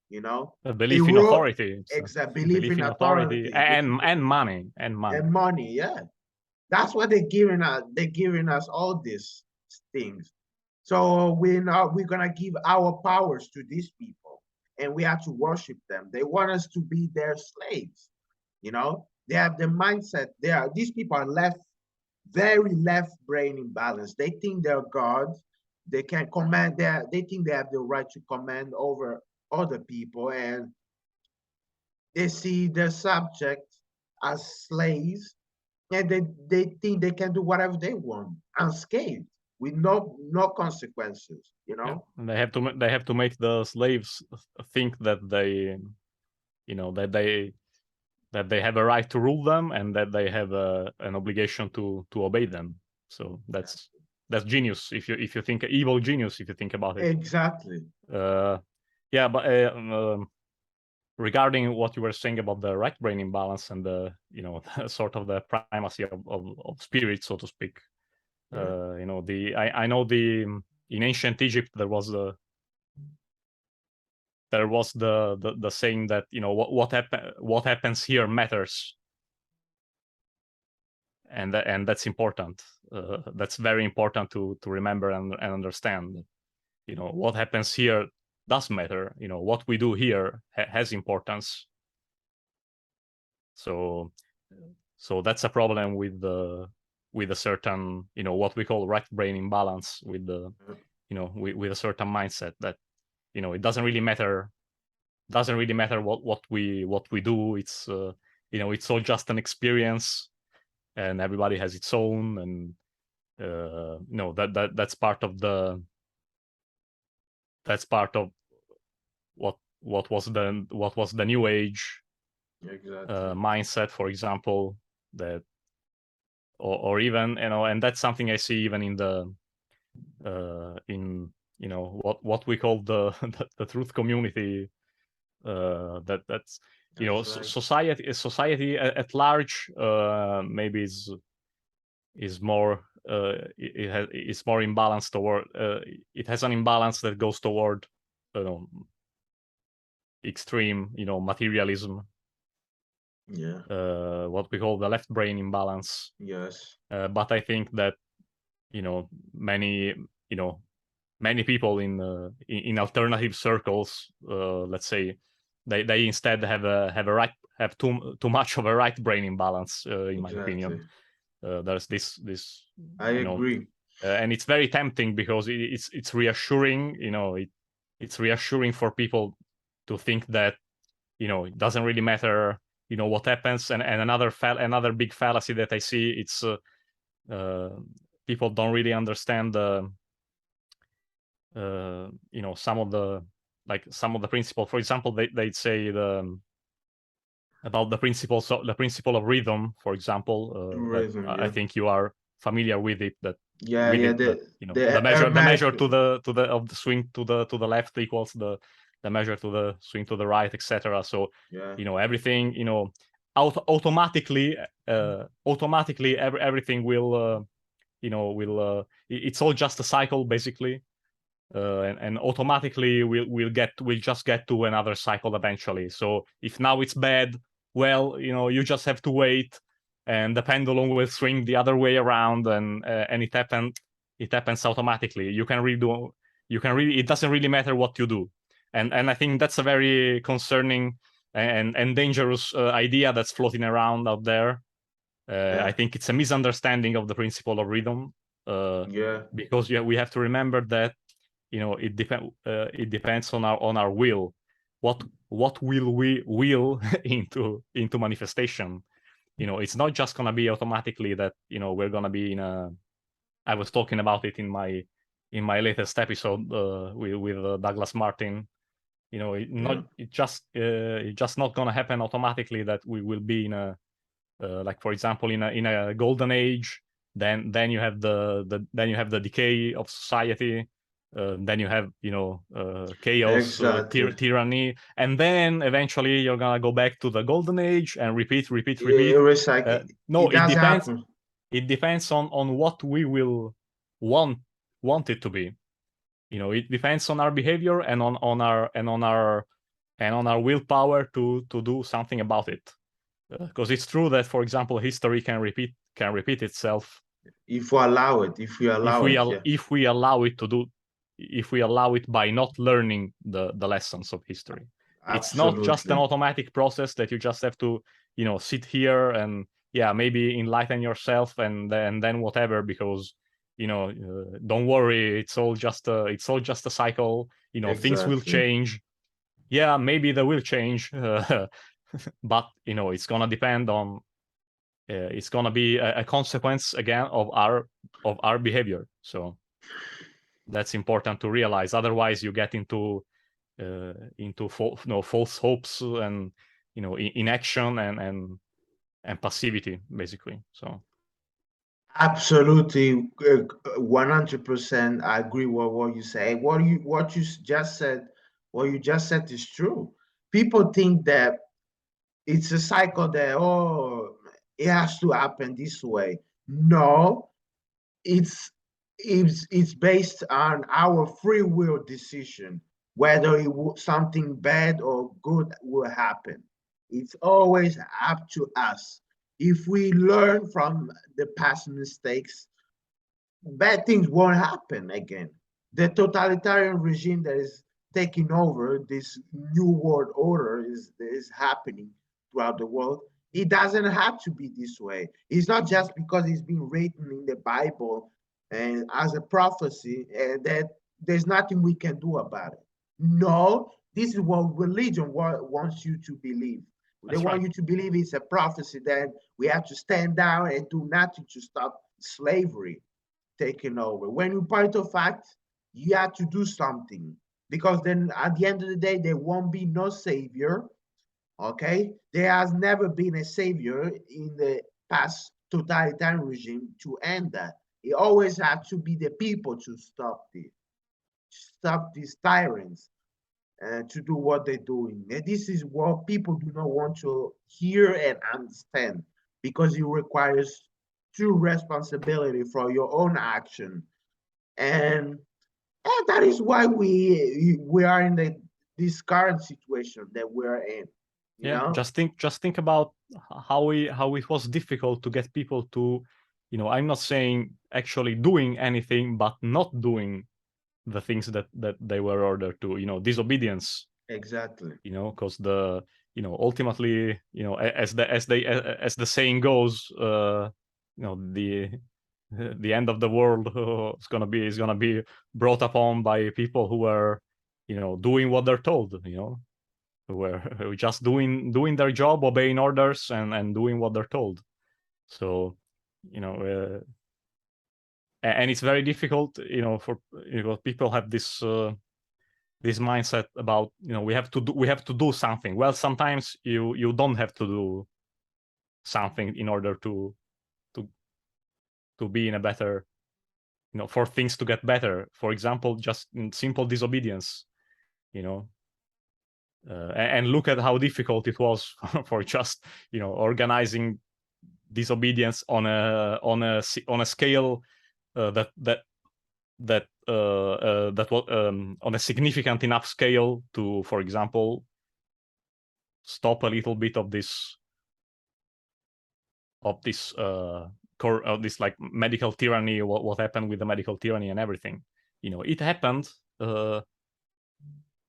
you know. a It belief in wrote authority. It's a exact belief belief in in authority, authority, and money. and money, yeah. That's what they're giving us. They're giving us all these things. So we're gonna give our powers to these people, and we have to worship them. They want us to be their slaves. They have the mindset. These people are very left brain imbalance. They think they're gods. They can command. They think they have the right to command over other people, and they see their subject as slaves, and they think they can do whatever they want unscathed with no consequences, you Yeah, know. and they have to make the slaves think that they, you know, that they have a right to rule them and that they have an obligation to obey them. So that's genius if you think evil genius if you think about it. Exactly. Yeah, but regarding what you were saying about the right brain imbalance and the, you know, sort of the primacy of spirit, so to speak. Yeah. You know, I know in ancient Egypt there was the saying that, you know, what happens here matters, and that's important. That's very important to remember and understand. You know, what happens here does matter. You know, what we do here has importance. So that's a problem with a certain, you know, what we call right brain imbalance, with the, you know, with a certain mindset that, you know, it doesn't really matter what we do. It's you know, it's all just an experience, and everybody has its own, and you know, that's part of what was the new age Exactly. mindset, for example, that, or even, you know, and that's something I see even in the in, you know, what we call the the truth community. That's, you know, That's right. society at large maybe is more is more imbalanced toward it has an imbalance that goes toward, you know, extreme, you know, materialism, Yeah. what we call the left brain imbalance. Yes. But I think that, you know, you know, many people in alternative circles, let's say, they instead have too much of a right brain imbalance, in my Exactly. opinion. There's this, I you know, agree. and it's very tempting because it's reassuring, you know, it's reassuring for people to think that, you know, it doesn't really matter, you know, what happens. And another big fallacy that I see, it's uh, people don't really understand the you know, some of the principle. For example, they'd say about the principle of rhythm, for example, that Tourism. I Yeah. think you are familiar with it. Yeah. Yeah. That, The you know, the the measure hermetic. to the of the swing to the left equals the measure to the swing to the right, etc. So, Yeah. you know, everything, you know, automatically everything will, you know, will it's all just a cycle, basically. And automatically we'll just get to another cycle eventually. So if now it's bad, well, you know, you just have to wait, and the pendulum will swing the other way around, and it happens automatically. You can really, it doesn't really matter what you do. And I think that's a very concerning and dangerous idea that's floating around out there. I Yeah. think it's a misunderstanding of the principle of rhythm, uh, Yeah. because we have to remember that, you know, it depends on our will. What will we will into manifestation? You know, it's not just gonna be automatically that, you know, we're gonna be in a. I was talking about it in my latest episode with Douglas Martin. You know, Yeah. it's just not gonna happen automatically that we will be in a, like, for example, in a golden age. Then you have then you have the decay of society. Then you have, you know, chaos, Exactly. tyranny, and then eventually you're gonna go back to the golden age and repeat. Recycle. No, It does happen. it depends on what we will want it to be. You know, it depends on our behavior and on our willpower to do something about it. Because it's true that, for example, history can repeat itself If we allow it. If we allow it. Yeah. if we allow it to do, if we allow it by not learning the lessons of history. It's not just an Absolutely. automatic process that you just have to, you know, sit here and, yeah, maybe enlighten yourself and then whatever, because, you know, don't worry, it's all just a cycle. You know, things will Exactly. change. Yeah, maybe they will change, but, you know, it's gonna depend it's gonna be a consequence again of our behavior. So that's important to realize. Otherwise, you get into false hopes and inaction and passivity, basically. So Absolutely, 100%. I agree with what you say. What you just said, what you just said is true. People think that it's a cycle that, oh, it has to happen this way. No, it's it's based on our free will decision whether something bad or good will happen. It's always up to us. If we learn from the past mistakes, bad things won't happen again. The totalitarian regime that is taking over this new world order is happening throughout the world. It doesn't have to be this way. It's not just because it's been written in the Bible and as a prophecy that there's nothing we can do about it. No, this is what religion wants you to believe. They that's right. want you to believe it's a prophecy that we have to stand down and do nothing to stop slavery taking over. When you point of fact, you have to do something because then at the end of the day, there won't be no savior. Okay, there has never been a savior in the past totalitarian regime to end that. It always had to be the people to stop these tyrants to do what they're doing. And this is what people do not want to hear and understand because it requires true responsibility for your own action. And, and that is why we are in this current situation that we're in. You Yeah, know, just think about how it was difficult to get people to, I'm not saying actually doing anything, but not doing the things that they were ordered to, disobedience, exactly. because ultimately, as the saying goes, the end of the world is gonna be brought upon by people who are, doing what they're told, who are just doing their job, obeying orders, and doing what they're told. So, you know, and it's very difficult, for people have this mindset about, we have to do something. Well, sometimes you don't have to do something in order to to be in a better, for things to get better. For example, just in simple disobedience, you know and look at how difficult it was for just, organizing disobedience on a scale that was on a significant enough scale to, for example, stop a little bit of this like medical tyranny. What happened with the medical tyranny and everything, it happened.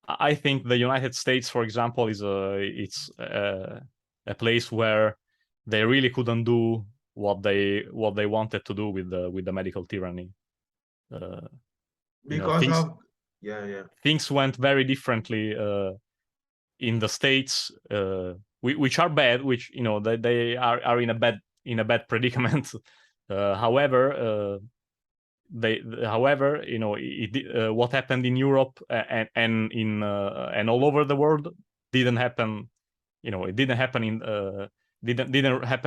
I think the United States, for example, it's a place where they really couldn't do what they wanted to do with the medical tyranny. uh, Because things of yeah, yeah. things went very differently in the states, which are bad, which, they are in a bad predicament. However, what happened in Europe and all over the world didn't happen. It didn't happen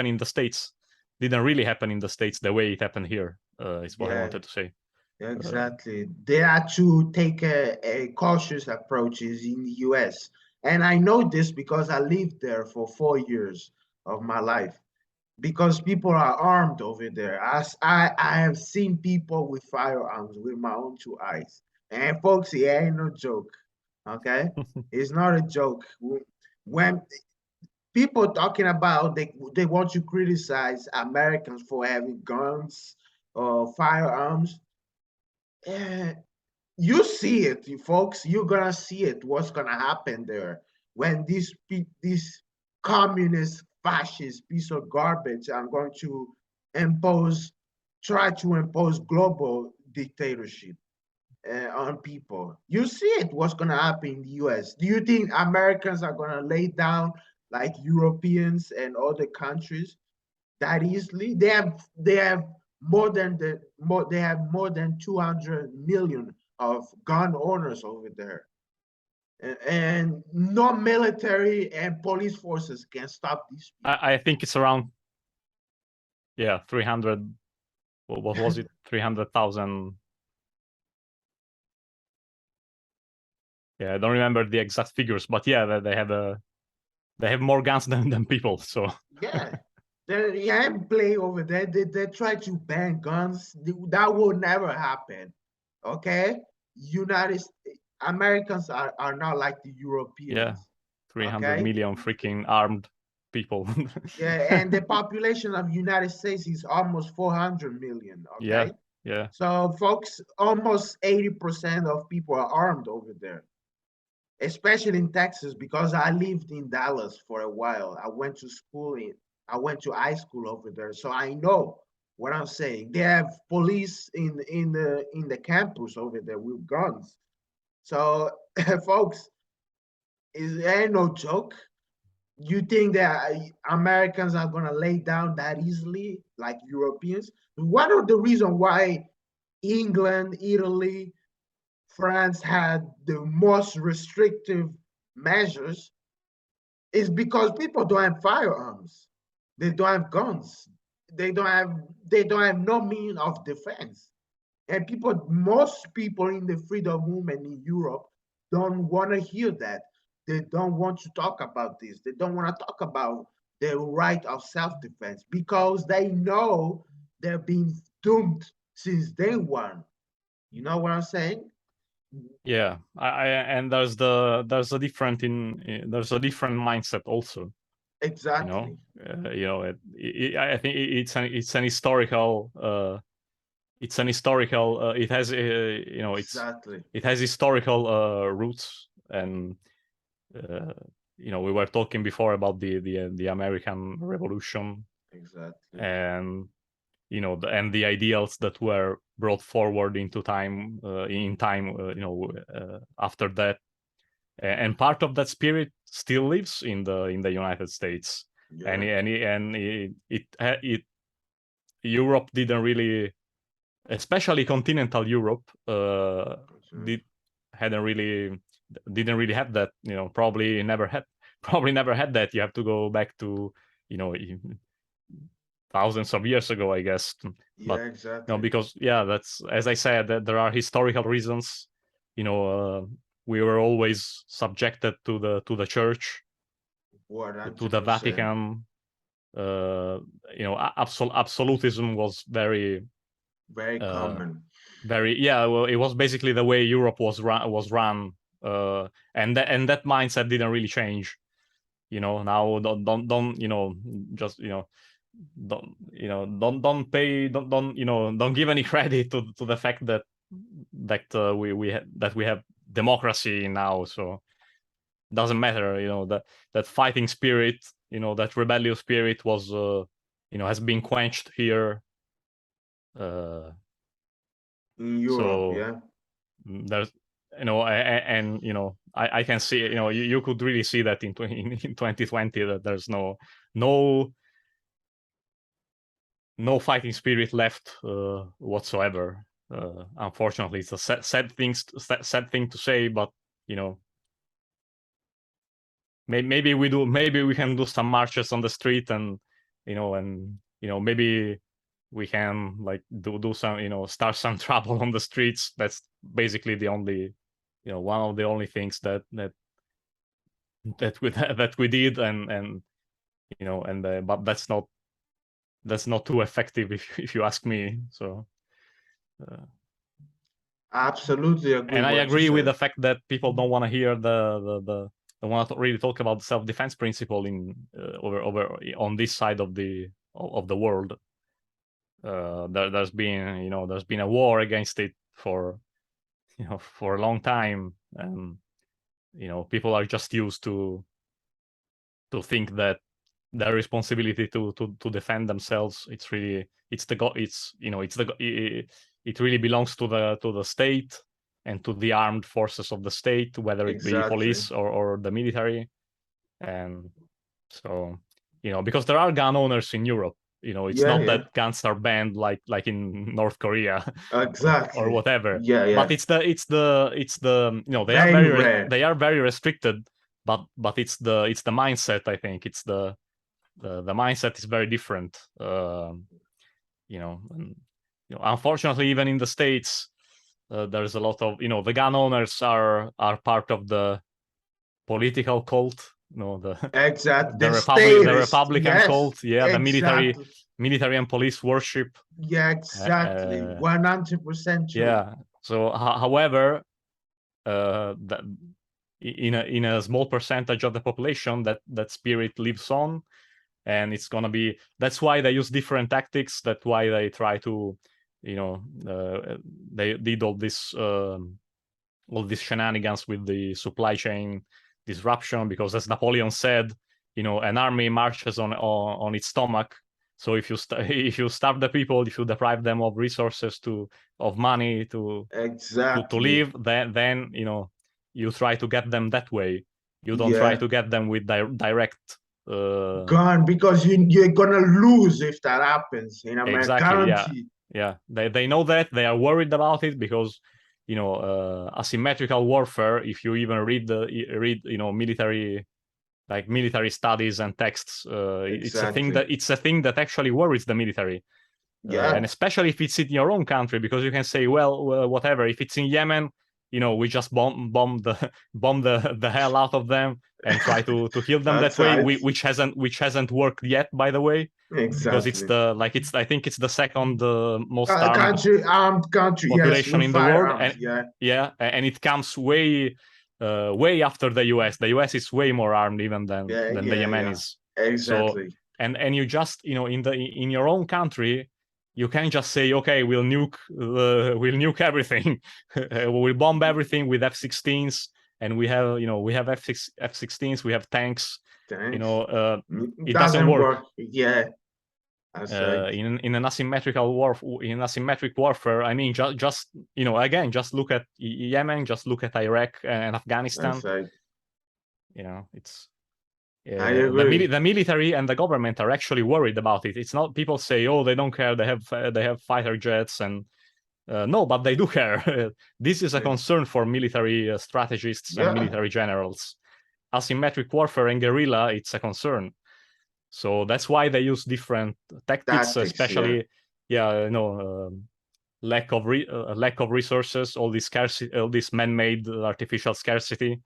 in the states. Didn't really happen in the states the way it happened here. Is what I Yeah, wanted to say. exactly. They had to take a cautious approaches in the US. And I know this because I lived there for 4 years of my life. Because people are armed over there. As I have seen people with firearms with my own two eyes. And folks, it ain't no joke. Okay? It's not a joke. When people talking about they want to criticize Americans for having guns or firearms, eh, you see it, you folks. You're gonna see it. What's gonna happen there when these communist fascist piece of garbage are going to try to impose global dictatorship on people? You see it. What's gonna happen in the U.S.? Do you think Americans are gonna lay down like Europeans and other countries? that easily. They have more than they have more than 200 million of gun owners over there, and no military and police forces can stop these people. I think it's around 300. What was it? 300,000. Yeah, I don't remember the exact figures, but yeah, they have more guns than people. So Yeah, yeah, play over there. They try to ban guns. That will never happen. Okay, Americans are not like the yeah, Europeans. 300 Okay, million freaking armed people. yeah, and the population of United States is almost 400 million. Yeah, Okay, yeah, so folks, almost 80% of people are armed over there, especially in Texas, because I lived in Dallas for a while. I went to high school over there, so I know what I'm saying. They have police in the campus over there with guns. So, folks, it ain't no joke. You think that Americans are gonna lay down that easily, like Europeans? One of the reasons why England, Italy, France had the most restrictive measures is because people don't have firearms. They don't have guns. They don't have no means of defense. And most people in the freedom movement in Europe don't want to hear that. They don't want to talk about this. They don't want to talk about the right of self-defense because they know they're being doomed since day one. You know what I'm saying? yeah. And there's a different mindset also. Exactly. I think it's an historical it has Exactly. it has historical roots. And we were talking before about the American Revolution, Exactly. and and the ideals that were brought forward into time after that. And part of that spirit still lives in the United States. Yeah. And it Europe didn't really, especially continental Europe, Mhm. did hadn't really didn't really have that. Probably never had probably never had that. You have to go back to you know thousands of years ago, I guess. Yeah, But exactly. because that's, as I said, that there are historical reasons. We were always subjected to the church, to the 100%. Vatican. Absolutism was very Very uh, common. very yeah. Well, it was basically the way Europe was run, and that mindset didn't really change. Now don't just don't give any credit to the fact that we have democracy now. So doesn't matter. That fighting spirit, that rebellious spirit was has been quenched here. uh In Europe, so yeah. there's and I can see, you could really see that in 2020, that there's no no fighting spirit left whatsoever. Unfortunately, it's a sad thing to say, but you know, maybe we can do some marches on the street, and maybe we can like do some, start some trouble on the streets. That's basically the only, one of the only things that we did. And but that's not too effective, if you ask me. So uh, I absolutely agree and I what you agree with the said. fact that people don't want to hear the don't want to really talk about the self-defense principle in over on this side of the world. There's been a war against it for a long time. And people are just used to think that their responsibility to defend themselves, it really belongs to the state and to the armed forces of the state, whether it be Exactly. police or the military. And so because there are gun owners in Europe. It's Yeah, not yeah. that guns are banned like in North Korea or Exactly. whatever. Yeah, yeah. But it's the Very rare. they are very restricted, but it's the mindset. I think it's the mindset is very different. And, unfortunately, even in the States, there's a lot of the gun owners are part of the political cult. The Exact. the The republic the status. Republican Yes, cult. Yeah, the military exactly. military and police worship. Yeah, exactly. Uh, 100% true. yeah. So, however, that in a small percentage of the population, that spirit lives on, and it's gonna be. That's why they use different tactics. That's why they try to, they did all these shenanigans with the supply chain disruption, because, as Napoleon said, an army marches on its stomach. So if you if you starve the people, if you deprive them of resources, of money to Exactly. live, then you try to get them that way. You don't try Yeah. to get them with direct. Gone because you're gonna lose if that happens in America. Exactly. Yeah. Guaranteed. Yeah. They know that. They are worried about it because asymmetrical warfare. If you even read military studies and texts, Exactly. it's a thing that actually worries the military. And Yeah. especially if it's in your own country, because you can say, well, whatever. If it's in Yemen, we just bomb the hell out of them and try to kill them that That's way, right. which hasn't worked yet, by the way, because it's Exactly. I think it's the second most armed Country, armed country, yes, population with in the world, firearms. and Yeah. yeah, and it comes way after the US. The US is way more armed even Yeah, than the yeah, yeah. Yemenis. So, Exactly. and you just in your own country, you can just say, okay, we'll nuke everything. We'll bomb everything with F-16s, and we have F-16s, we have tanks. Thanks. It It doesn't doesn't work. work. Yeah, that's right. In an asymmetric warfare. I mean, just again, just look at Yemen, just look at Iraq and Afghanistan. That's right. It's I agree. the military and the government are actually worried about it. It's not, people say, oh, they don't care. They have fighter jets, and no, but they do care. This is a concern for military strategists and Yeah, military generals. Asymmetric warfare and guerrilla, it's a concern. So that's why they use different tactics, tactics. Yeah, especially, lack of resources, all this scarcity, all this man-made artificial scarcity,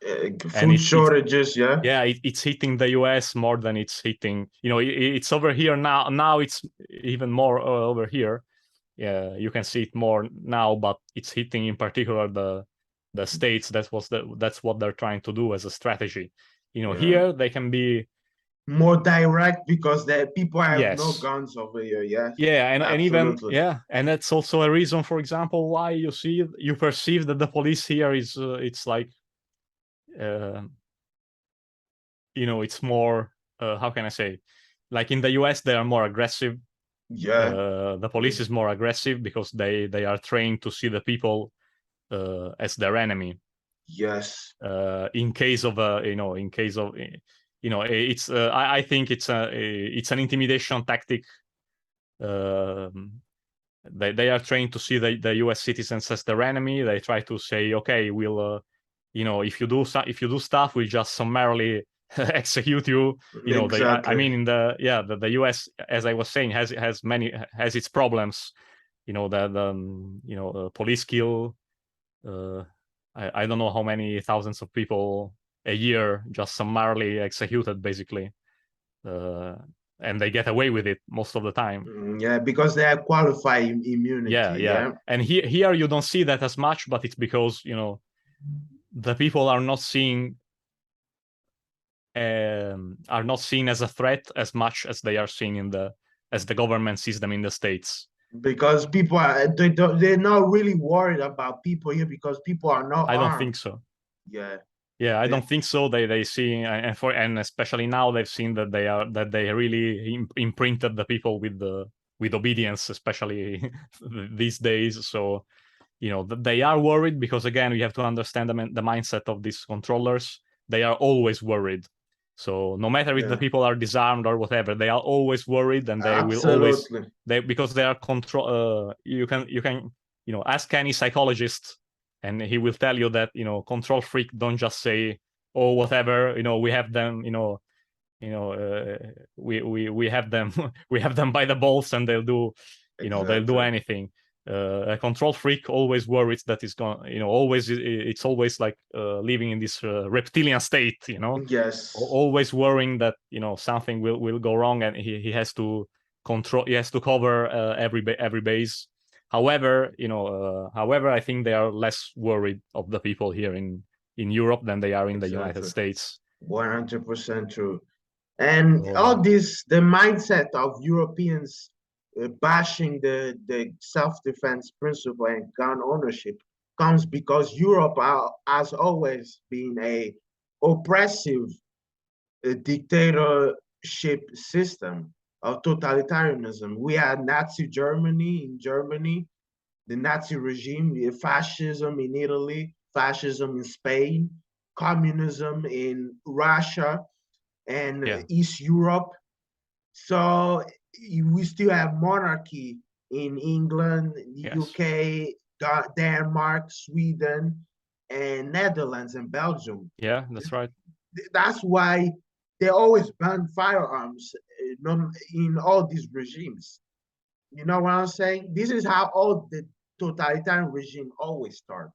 and food shortages. Yeah, it's hitting the US more than it's hitting. It's over here now. Now it's even more over here. Yeah, you can see it more now, but it's hitting in particular the states. That's what they're trying to do as a strategy. yeah. Here they can be. More direct because the people have no Yes. guns over here. Yeah, Yeah, and even, absolutely. yeah, and that's also a reason, for example, why you perceive that the police here is it's like, uh, it's more, how can I say, like in the US they are more aggressive. Yeah, The police is more aggressive because they are trained to see the people as their enemy. yes, In case of it's I think it's an intimidation tactic. Um, they are trained to see the US citizens as their enemy. They try to say, okay, we'll if you do stuff, we'll just summarily execute you. I exactly. mean, the US, as I was saying, has its problems. The police kill, uh, I don't know how many thousands of people a year, just summarily executed, basically. uh, and they get away with it most of the time. Yeah, because they have qualified Yeah, immunity. yeah. Yeah, And here you don't see that as much, but it's because the people are not seen as a threat as much as they are seen as the government sees them in the States. because people are they're not really worried about people here because people are not I don't armed. think so. Yeah, Yeah, I they, don't think so. They see, and especially now they've seen that they really imprinted the people with obedience, especially these days. So they are worried because, again, you have to understand the mindset of these controllers. They are always worried. So no matter if the Yeah. people are disarmed or whatever, they are always worried, and they will always because they are control. You can ask any psychologist, and he will tell you that control freak don't just say, oh, whatever, we have them, we have them we have them by the balls, and they'll do they'll do anything. A control freak always worries that it's going always it's always like living in this reptilian state, Yes. always worrying that something will go wrong, and he has to control, he has to cover every base. However, I think they are less worried of the people here in Europe than they are in the United States. 100% true. And all this, the mindset of Europeans bashing the self-defense principle and gun ownership comes because Europe has always been a oppressive dictatorship system of totalitarianism. We had Nazi Germany in Germany, the Nazi regime, fascism in Italy, fascism in Spain, communism in Russia and East Europe. So we still have monarchy in England, UK, Denmark, Sweden, and Netherlands and Belgium. Yeah, that's right. That's why they always ban firearms in all these regimes. You know what I'm saying? This is how all the totalitarian regime always start.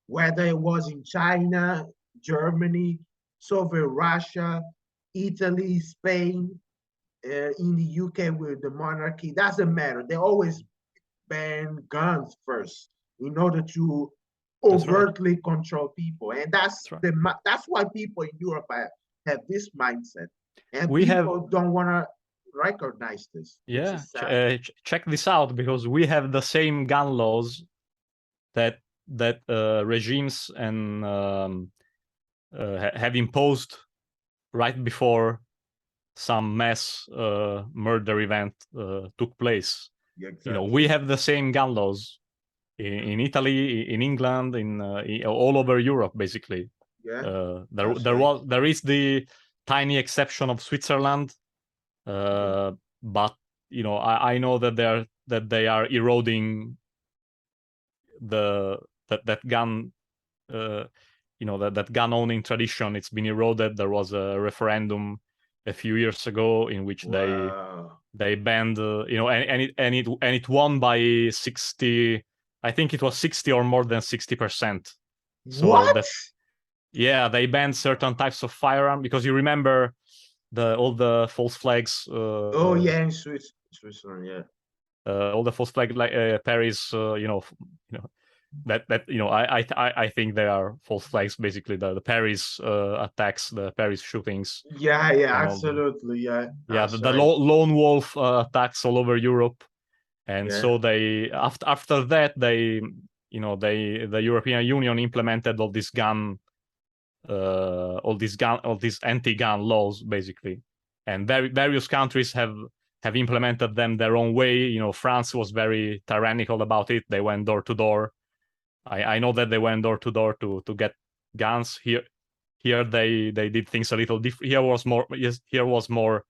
Whether it was in China, Germany, Soviet Russia, Italy, Spain, in the UK with the monarchy, doesn't matter. They always ban guns first in order to overtly control people, and that's why people in Europe have this mindset, and people don't want to recognize this. Yeah, check this out, because we have the same gun laws that regimes and have imposed right before some mass murder event took place. Exactly. We have the same gun laws in Italy, in England, in all over Europe, basically. Yeah. There is the tiny exception of Switzerland, but I know that they are eroding that gun that gun owning tradition. It's been eroded. There was a referendum a few years ago in which they banned and it won by 60. I think it was 60 or more than 60%. So they banned certain types of firearm, because you remember all the false flags. In Switzerland, yeah. All the false flag, like Paris, that I think they are false flags, basically. The Paris attacks, the Paris shootings. Yeah, absolutely, yeah. The lone wolf attacks all over Europe, and so they after that the European Union implemented all these anti-gun laws, basically, and various countries have implemented them their own way. France was very tyrannical about it. They went door to door. I know that they went door to door to get guns. Here they did things a little different. Here was more.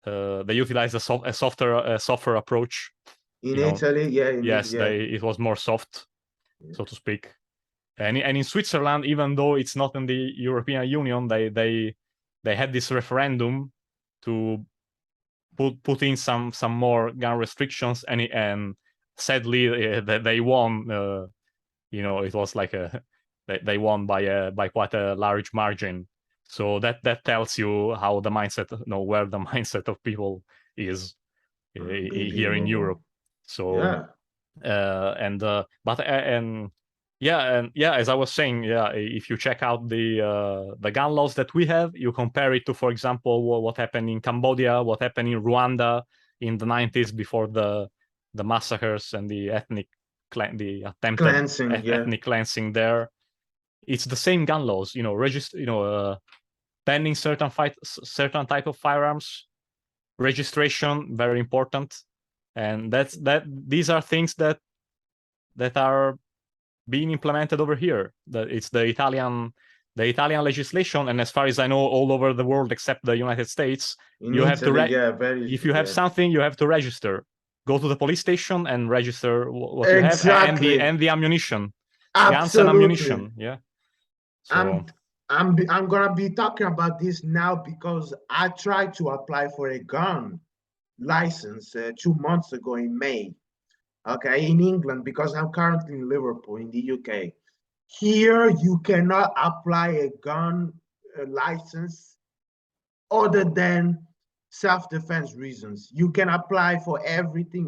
They utilized a softer approach. In Italy, it was more soft, so to speak. And in Switzerland, even though it's not in the European Union, they had this referendum to put in some more gun restrictions, and sadly they won. It was like they won by quite a large margin. So that tells you how the mindset, where the mindset of people is here in Europe. So as I was saying, if you check out the gun laws that we have, you compare it to, for example, what happened in Cambodia, what happened in Rwanda in the 90s before the massacres and the attempted ethnic cleansing there. It's the same gun laws, banning certain type of firearms, registration, very important, and these are things that are being implemented over here. It's the the Italian legislation, and as far as I know, all over the world except the United States, In you have to Italy, yeah, very, if you have yeah. something, you have to register. Go to the police station and register what you have, Exactly. and the ammunition, guns and Absolutely. ammunition. Yeah. I'm So I'm gonna be talking about this now because I tried to apply for a gun license 2 months ago in May. Okay, in England, because I'm currently in Liverpool in the UK. Here, you cannot apply a gun license other than self-defense reasons. You can apply for everything.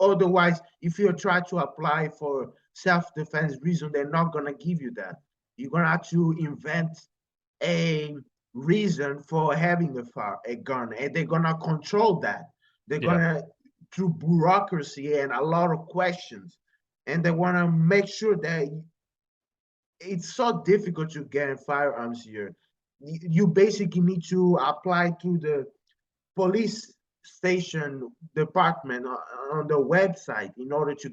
Otherwise, if you try to apply for self-defense reason, they're not gonna give you that. You're gonna have to invent a reason for having a gun, and they're gonna control that. They're yeah, gonna through bureaucracy and a lot of questions, and they want to make sure that it's so difficult to get firearms here. You basically need to apply to the police station department on the website in order to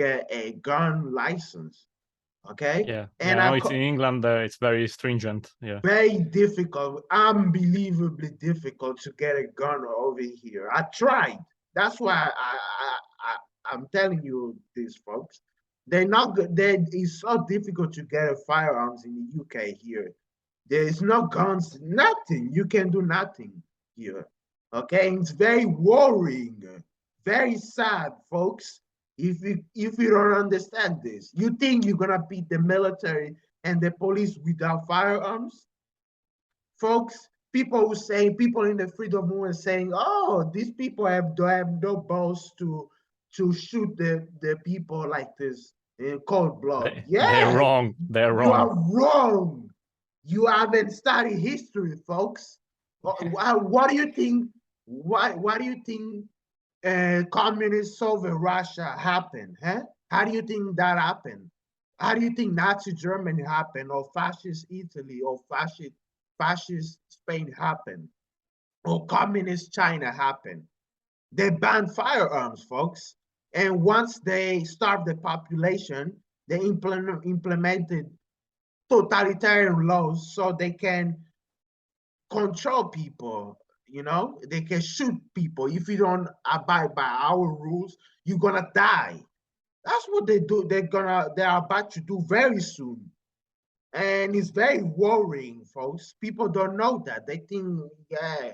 get a gun license. Okay, yeah, and yeah. No, it's in England. It's very stringent. Yeah, very difficult, unbelievably difficult to get a gun over here. I tried. That's why I'm telling you this, folks. They're not good. It's so difficult to get a firearms in the UK here. There is no guns, nothing. You can do nothing here. Okay, it's very worrying, very sad, folks. If you don't understand this, you think you're gonna beat the military and the police without firearms, folks? People who say people in the freedom movement saying, "Oh, these people have no balls to shoot the people like this in cold blood." they're Yeah, wrong. They're you wrong. are wrong. You haven't studied history, folks. What do you think? Why do you think communist Soviet Russia happened? Huh? How do you think that happened? How do you think Nazi Germany happened, or fascist Italy, or fascist Spain happened, or communist China happened? They banned firearms, folks. And once they starved the population, they implemented totalitarian laws so they can control people. They can shoot people. If you don't abide by our rules, you're gonna die. That's what they do. They're about to do very soon. And it's very worrying, folks. People don't know that. They think, yeah,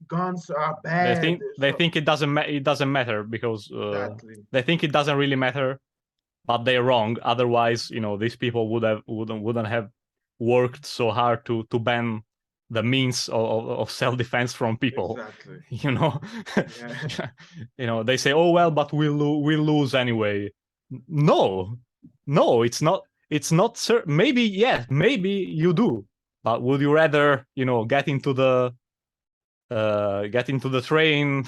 guns are bad. They So think it doesn't matter because exactly, they think it doesn't really matter, but they're wrong. Otherwise, these people wouldn't have worked so hard to ban the means of self-defense from people. exactly. you know Yeah, they say, oh well, but we'll lose anyway. No, no, it's not maybe, yeah, maybe you do, but would you rather get into the train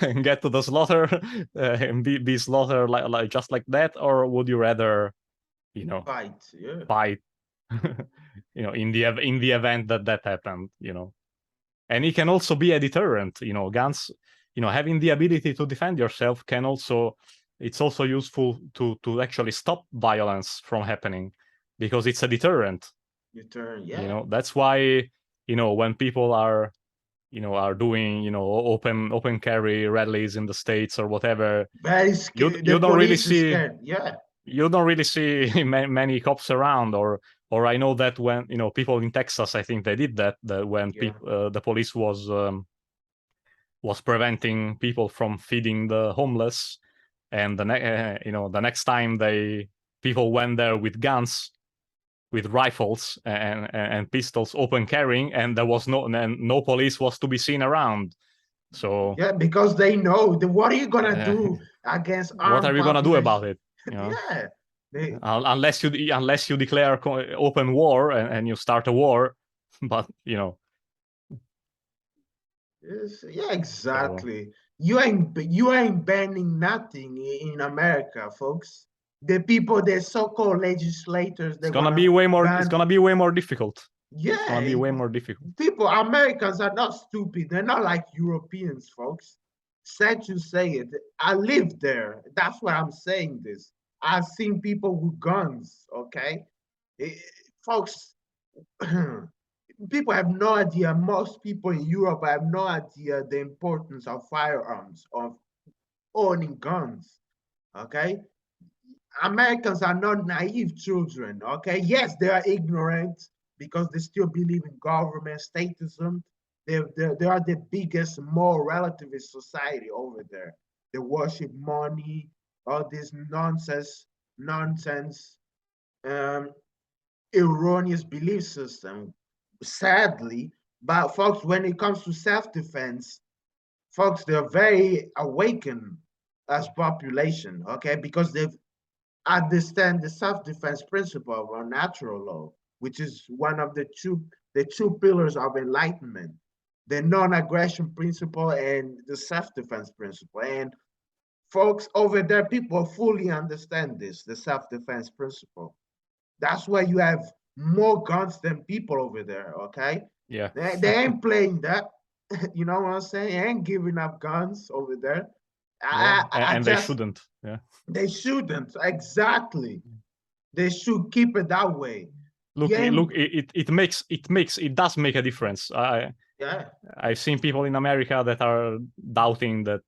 and get to the slaughter and be slaughtered like just like that, or would you rather fight. Yeah, fight in the event that happened? And it can also be a deterrent. Guns, having the ability to defend yourself can also, it's also useful to actually stop violence from happening, because it's a deterrent. you turn. Yeah, That's why when people are doing open carry rallies in the States or whatever, very you scared. The you don't really police is see scared. Yeah, many cops around. Or I know that when people in Texas, I think they did that when yeah. the police was preventing people from feeding the homeless, and the next time people went there with guns, with rifles and pistols, open carrying, and there was no police was to be seen around. So Yeah, because they know what are you gonna do against what are armed you gonna do population? about it? Yeah, they, Unless you declare open war and you start a war, but yeah, so exactly. You ain't banning nothing in America, folks. The people, the so-called legislators, they wanna it's ban. gonna be way more difficult. It's gonna be Yeah, way more difficult. people, Americans are not stupid. They're not like Europeans, folks. Sad to say it. I lived there. That's why I'm saying this. I've seen people with guns, okay? Eh, Folks, people have no idea. Most people in Europe have no idea the importance of firearms, of owning guns. Okay, Americans are not naive children. Okay, yes, they are ignorant because they still believe in government statism. They are the biggest more relativist society over there. They worship money, all this nonsense, um, erroneous belief system. Sadly, but folks, when it comes to self-defense, folks, they're very awakened as population, okay, because they've understand the self-defense principle of our natural law, which is one of the two pillars of enlightenment, the non-aggression principle and the self-defense principle. And folks over there, people fully understand this, the self-defense principle. That's why you have more guns than people over there, okay? Yeah. They ain't playing that. You know what I'm saying? They ain't giving up guns over there. Yeah, I and they just, shouldn't. Yeah. they shouldn't, exactly. They should keep it that way. Look, Yeah, it does make a difference. yeah, I've seen people in America that are doubting that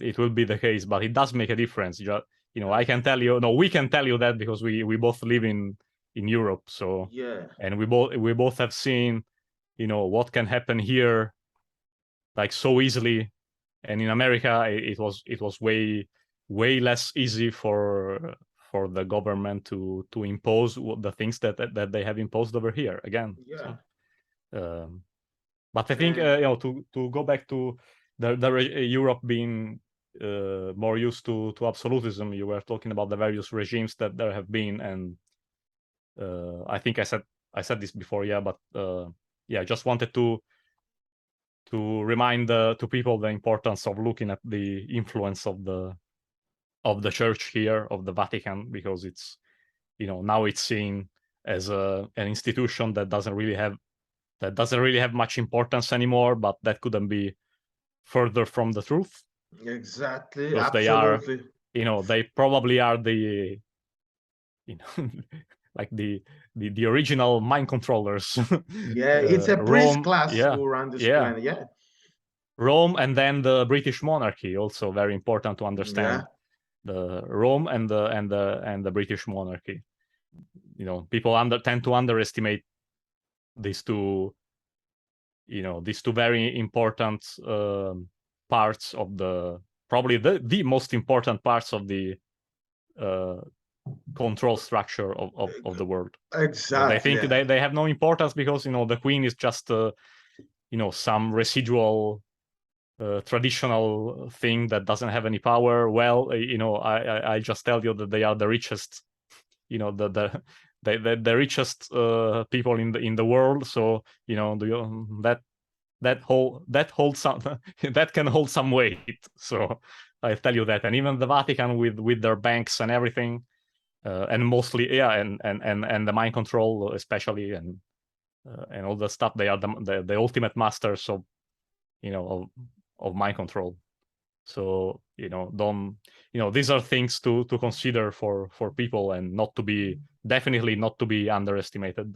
it will be the case, but it does make a difference. I can tell you, no, we can tell you that because we both live in Europe. So, yeah, and we both have seen, what can happen here, like so easily, and in America it was way less easy for the government to impose the things that they have imposed over here again. yeah. So, um, but I think And to go back to Europe being more used to absolutism, you were talking about the various regimes that there have been, and I think I said this before, yeah, but yeah, I just wanted to remind to people the importance of looking at the influence of the church here, of the Vatican, because it's now it's seen as an institution that doesn't really have much importance anymore, but that couldn't be further from the truth, exactly, because absolutely. they probably are the you know like the original mind controllers. Yeah, it's a priest Rome, class yeah, who run this yeah, planet. Yeah, Rome, and then the British monarchy, also very important to yeah, understand. The Rome and the British monarchy. People tend to underestimate these two these two very important parts of probably the most important parts of the uh, control structure of the world. They think exactly. they have no importance because the queen is just some residual traditional thing that doesn't have any power. Well, I just tell you that they are the richest, the richest people in the world. So do you that holds some that can hold some weight. So I tell you that, and even the Vatican with their banks and everything, and mostly, yeah, and the mind control especially, and all the stuff, they are the ultimate masters of you know of, of mind control. So don't these are things to consider for people, and definitely not to be underestimated.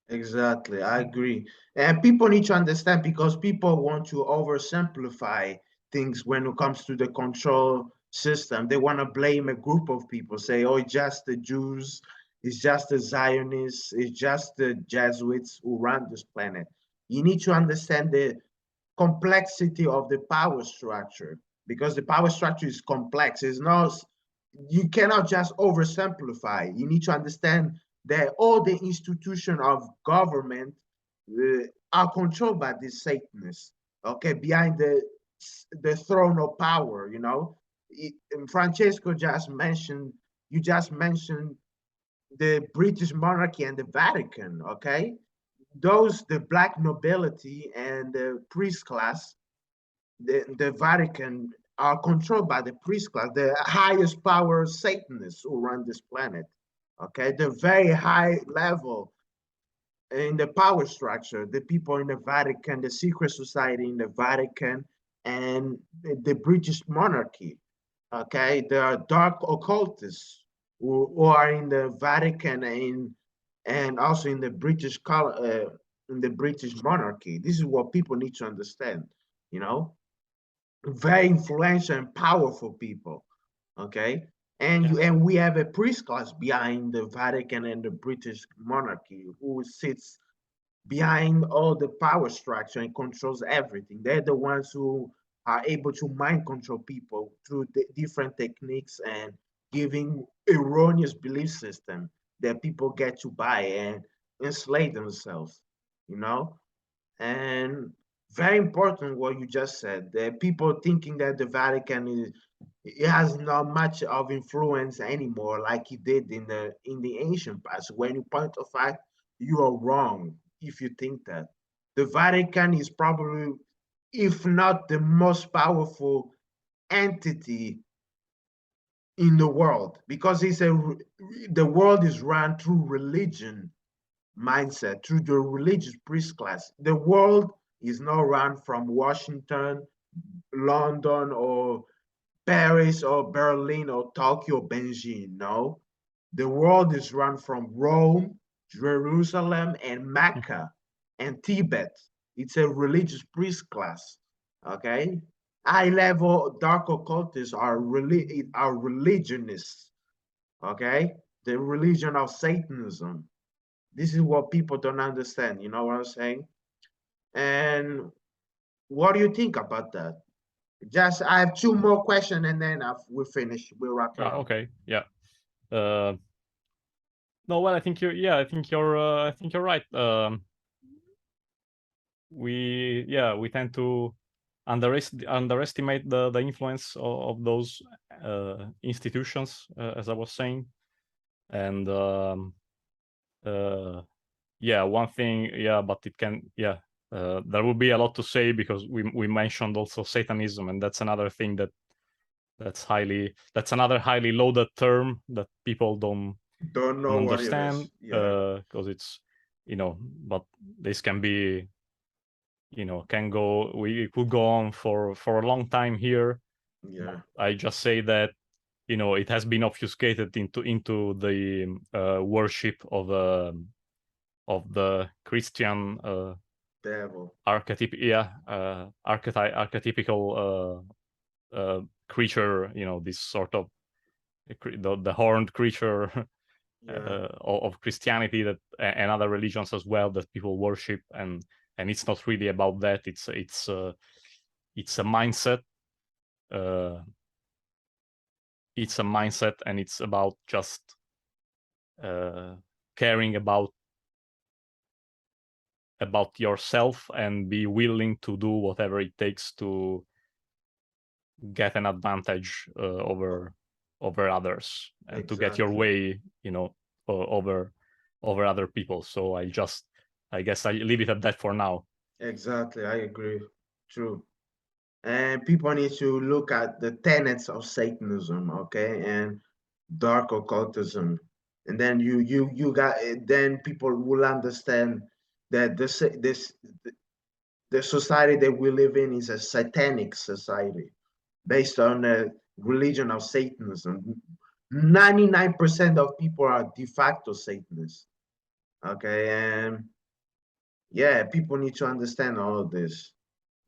Exactly, I agree. And people need to understand because people want to oversimplify things when it comes to the control system. They want to blame a group of people, say, oh, it's just the Jews, it's just the Zionists, it's just the Jesuits who run this planet. You need to understand the complexity of the power structure because the power structure is complex. It's not, you cannot just oversimplify. You need to understand that all the institution of government are controlled by these Satanists, okay, behind the throne of power, Francesco just mentioned, you just mentioned the British monarchy and the Vatican, okay? Those, the black nobility and the priest class, the Vatican are controlled by the priest class, the highest power Satanists who run this planet. Okay, the very high level in the power structure, the people in the Vatican, the secret society in the Vatican, and the British monarchy. Okay, there are dark occultists who are in the Vatican and also in the in the British monarchy. This is what people need to understand. You know, very influential and powerful people. Okay, and we have a priest class behind the Vatican and the British monarchy who sits behind all the power structure and controls everything. They're the ones who are able to mind control people through the different techniques and giving erroneous belief system that people get to buy and enslave themselves, you know? And very important what you just said. That people thinking that the Vatican is it has not much of influence anymore like it did in the ancient past. When you point of fact, you are wrong if you think that. The Vatican is probably, if not the most powerful entity in the world, because the world is run through religion mindset, through the religious priest class. The world is not run from Washington, London, or Paris, or Berlin, or Tokyo, or Beijing. No, the world is run from Rome, Jerusalem, and Mecca, and Tibet. It's a religious priest class. Okay, high level dark occultists are religionists. Okay, the religion of Satanism. This is what people don't understand. You know what I'm saying? And what do you think about that? Just I have two more questions, and then we finish. We'll wrap it up. Okay. Yeah. Uh, no, well, I think you're. Yeah, I think you're. I think you're right. We tend to underestimate the influence of those institutions, as I was saying, and yeah, one thing, yeah, but it can, yeah, there will be a lot to say because we mentioned also Satanism, and that's another thing that's another highly loaded term that people don't know what it understand, is. Yeah. because it's, but this can be, we could go on for a long time here. Yeah. I just say that, it has been obfuscated into the worship of the Christian Devil. archetypical creature, this sort of the horned creature Yeah. of Christianity that and other religions as well that people worship, and it's not really about that. It's a mindset. Uh, it's a mindset, and it's about just caring about yourself and be willing to do whatever it takes to get an advantage over others, and to get your Exactly. way, over other people. So I guess I leave it at that for now. Exactly. I agree. True. And people need to look at the tenets of Satanism, okay, and dark occultism, and then you got then people will understand that the society that we live in is a satanic society based on the religion of Satanism. 99% of people are de facto Satanists, okay, and yeah, people need to understand all of this.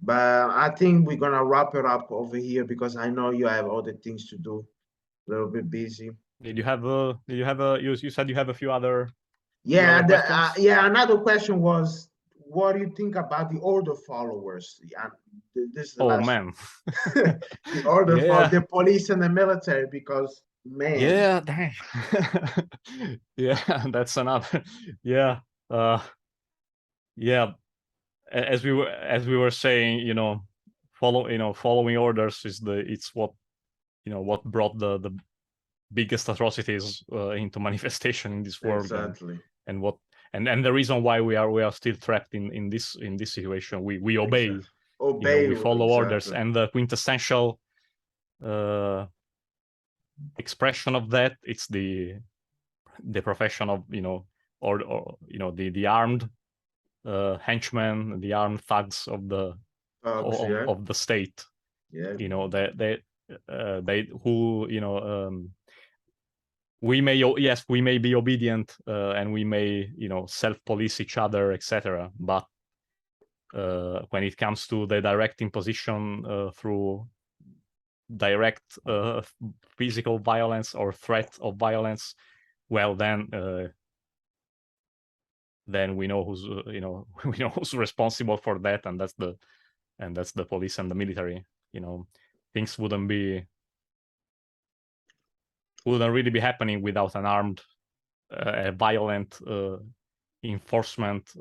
But I think we're gonna wrap it up over here because I know you have other things to do. A little bit busy. You said you have a few other Yeah, questions? yeah. Another question was, what do you think about the order followers? Yeah, this is the Oh last. man. The order for Yeah. the police and the military, because man, Yeah, dang. Yeah, that's another. Yeah. uh yeah, as we were saying, following orders is it's what, what brought the biggest atrocities into manifestation in this world, exactly, and what and the reason why we are still trapped in this situation. We obey, exactly. Obey, we follow orders, exactly, and the quintessential uh expression of that, it's the profession of, or the armed henchmen, the armed thugs of folks. Yeah, the state. yeah, They who, we may be obedient, and we may, self-police each other, etc. But when it comes to the direct imposition through direct physical violence or threat of violence, well, then we know who's we know who's responsible for that, and that's the police and the military. Things wouldn't really be happening without an armed, violent enforcement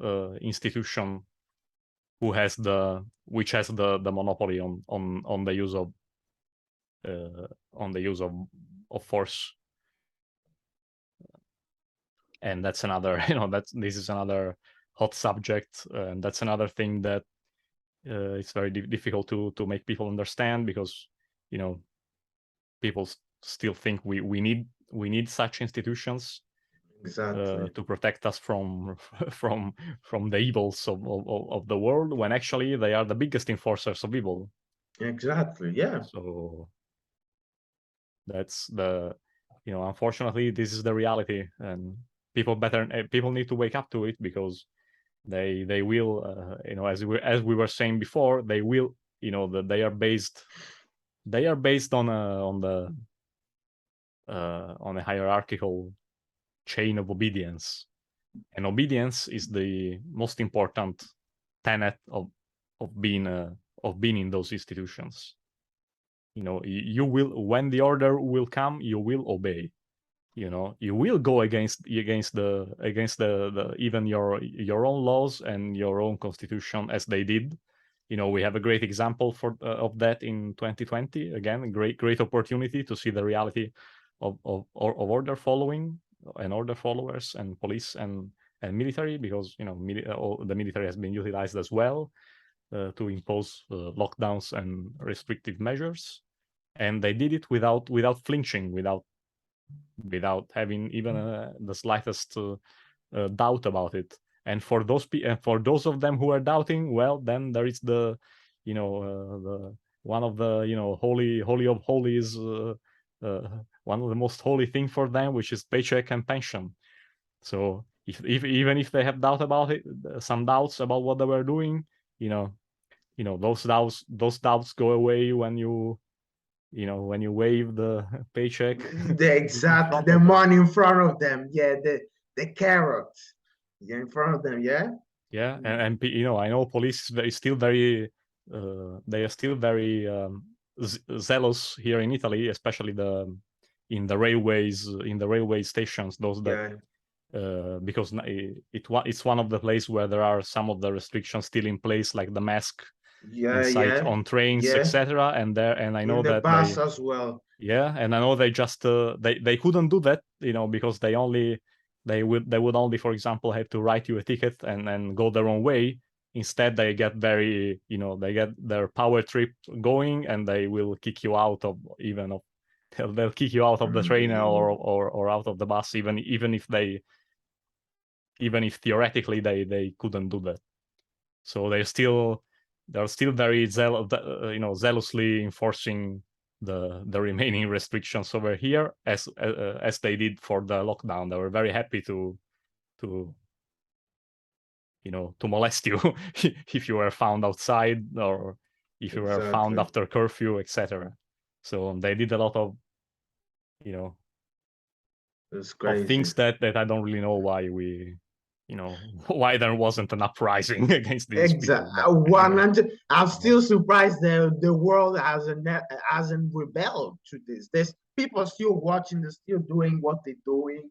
institution which has the monopoly on the use of force. And that's another this is another hot subject, and that's another thing that it's very difficult to make people understand, because people still think we need such institutions Exactly. to protect us from the evils of the world, when actually they are the biggest enforcers of evil. Exactly. Yeah. So that's unfortunately, this is the reality, and people need to wake up to it, because they will, as we were saying before, they will, that they are based on a hierarchical chain of obedience, and obedience is the most important tenet of being in those institutions. You will, when the order will come, you will obey. You will go against the even your own laws and your own constitution, as they did. We have a great example of that in 2020. Again, a great opportunity to see the reality of order following and order followers and police and military, because the military has been utilized as well to impose lockdowns and restrictive measures, and they did it without flinching, without having even the slightest doubt about it. And for those of them who are doubting, well, then there is the one of the holy of holies, one of the most holy thing for them, which is paycheck and pension. So even if they have doubt about it, some doubts about what they were doing, those doubts go away when you wave the paycheck. Exactly. The money in front of them. Yeah. The carrot. Yeah, in front of them. Yeah. Yeah, and I know police is still very they are still very zealous here in Italy, especially in the railway stations, those that because it's one of the places where there are some of the restrictions still in place, like the mask inside on trains, etc. And I know in the that bus as well. Yeah, and I know they just they couldn't do that, because they would only, for example, have to write you a ticket and go their own way. Instead, they get they get their power trip going, and they will kick you out of they'll kick you out of the train or out of the bus, even if theoretically they couldn't do that. So they're still very zealously enforcing the remaining restrictions over here, as they did for the lockdown. They were very happy to molest you if you were found outside, or if you were found after curfew, etc. So they did a lot of of things that I don't really know why why there wasn't an uprising against these people. But 100. I'm still surprised that the world hasn't rebelled to this. There's people still watching, they're still doing what they're doing,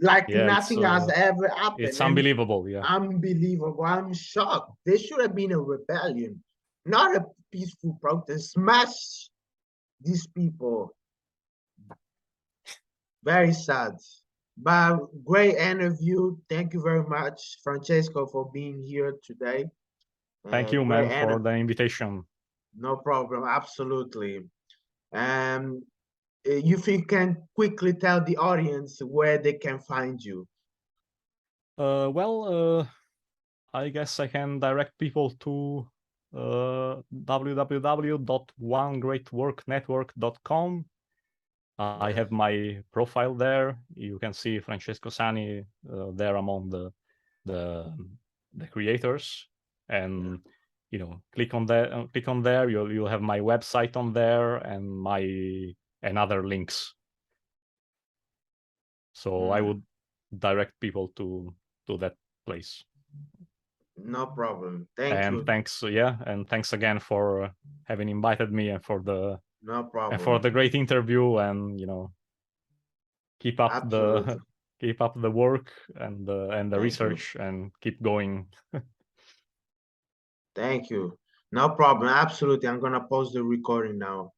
like nothing has ever happened. It's unbelievable. Yeah, unbelievable. I'm shocked. There should have been a rebellion, not a peaceful protest. Smash these people. Very sad. But great interview. Thank you very much, Francesco, for being here today. Thank you, man, for the invitation. No problem. Absolutely. If you can quickly tell the audience where they can find you. Well, I guess I can direct people to www.onegreatworknetwork.com. I have my profile there. You can see Francesco Sani there among the creators, and click on that. Click on there. You'll have my website on there and other links. So I would direct people to that place. No problem. Thank you. Thanks again for having invited me and for the No problem. and for the great interview, and keep up Absolutely. the work and the Thank research, and keep going. Thank you. No problem. Absolutely. I'm gonna pause the recording now.